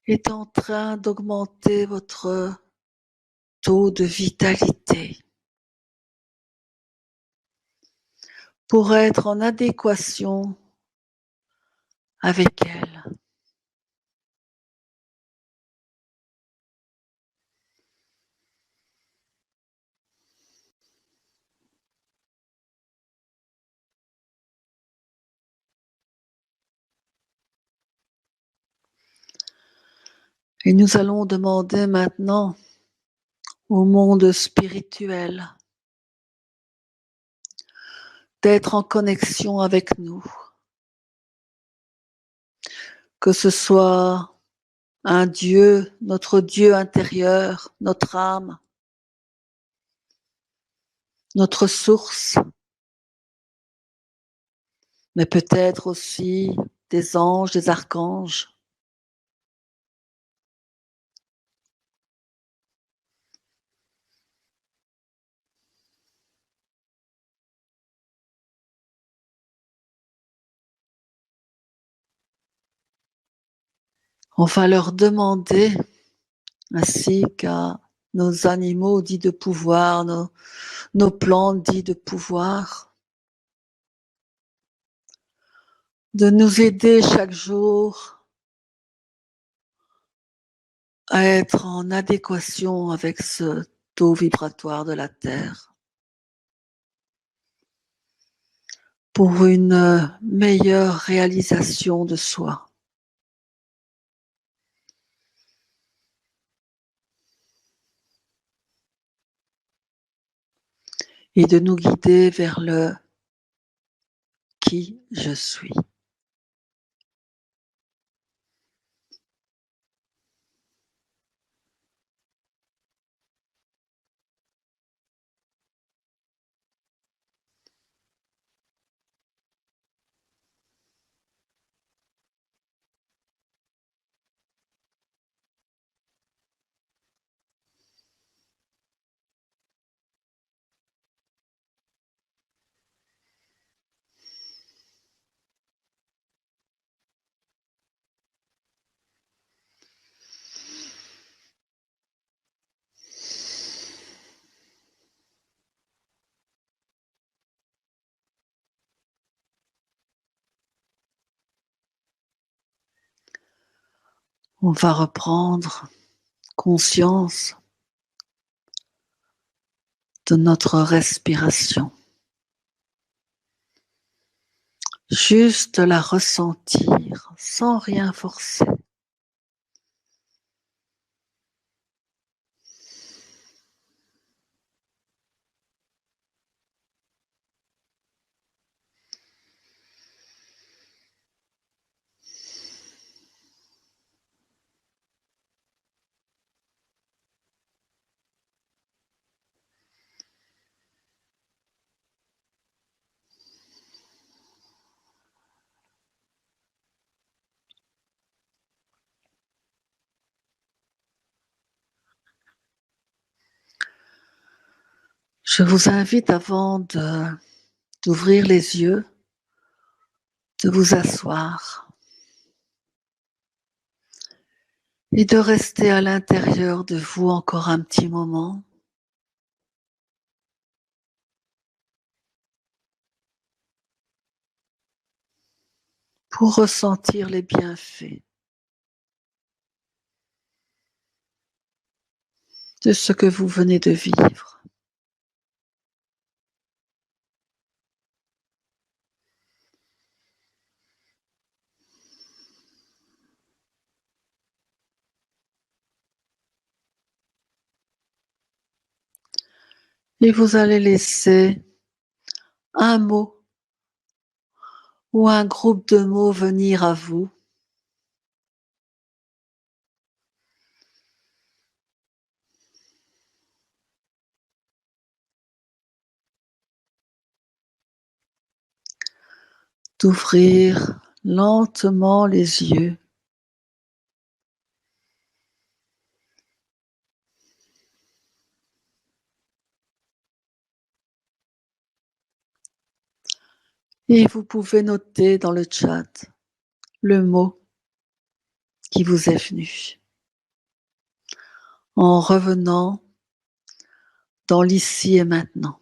est en train d'augmenter votre taux de vitalité pour être en adéquation avec elle. Et nous allons demander maintenant au monde spirituel d'être en connexion avec nous. Que ce soit un Dieu, notre Dieu intérieur, notre âme, notre source, mais peut-être aussi des anges, des archanges. On va leur demander, ainsi qu'à nos animaux dits de pouvoir, nos plantes dits de pouvoir, de nous aider chaque jour à être en adéquation avec ce taux vibratoire de la Terre pour une meilleure réalisation de soi. Et de nous guider vers le qui je suis. On va reprendre conscience de notre respiration. Juste la ressentir sans rien forcer. Je vous invite d'ouvrir les yeux, de vous asseoir et de rester à l'intérieur de vous encore un petit moment. Pour ressentir les bienfaits de ce que vous venez de vivre. Et vous allez laisser un mot ou un groupe de mots venir à vous. D'ouvrir lentement les yeux. Et vous pouvez noter dans le chat le mot qui vous est venu. En revenant dans l'ici et maintenant.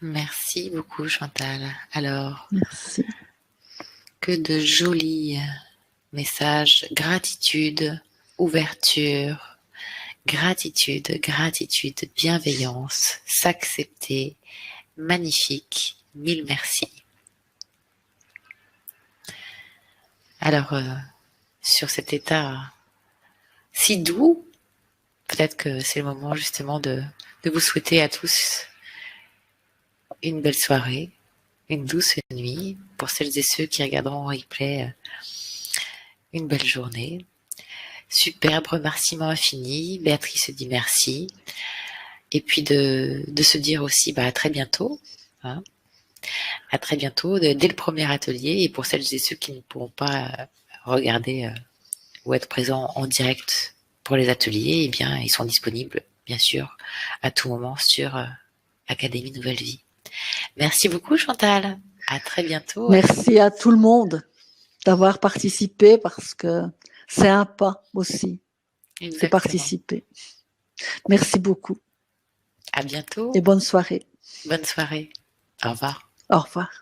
Merci beaucoup Chantal. Alors, merci. Que de jolis messages, gratitude, ouverture, gratitude, gratitude, bienveillance, s'accepter, magnifique, mille merci. Alors, sur cet état si doux, peut-être que c'est le moment justement de vous souhaiter à tous une belle soirée, une douce nuit, pour celles et ceux qui regarderont en replay, une belle journée. Superbe, remerciement infini. Béatrice dit merci. Et puis de se dire aussi à très bientôt. Hein, à très bientôt, dès le premier atelier. Et pour celles et ceux qui ne pourront pas regarder ou être présents en direct pour les ateliers, eh bien, ils sont disponibles, bien sûr, à tout moment sur Académie Nouvelle Vie. Merci beaucoup, Chantal. À très bientôt. Merci à tout le monde d'avoir participé parce que c'est un pas aussi de participer. Merci beaucoup. À bientôt. Et bonne soirée. Bonne soirée. Au revoir. Au revoir.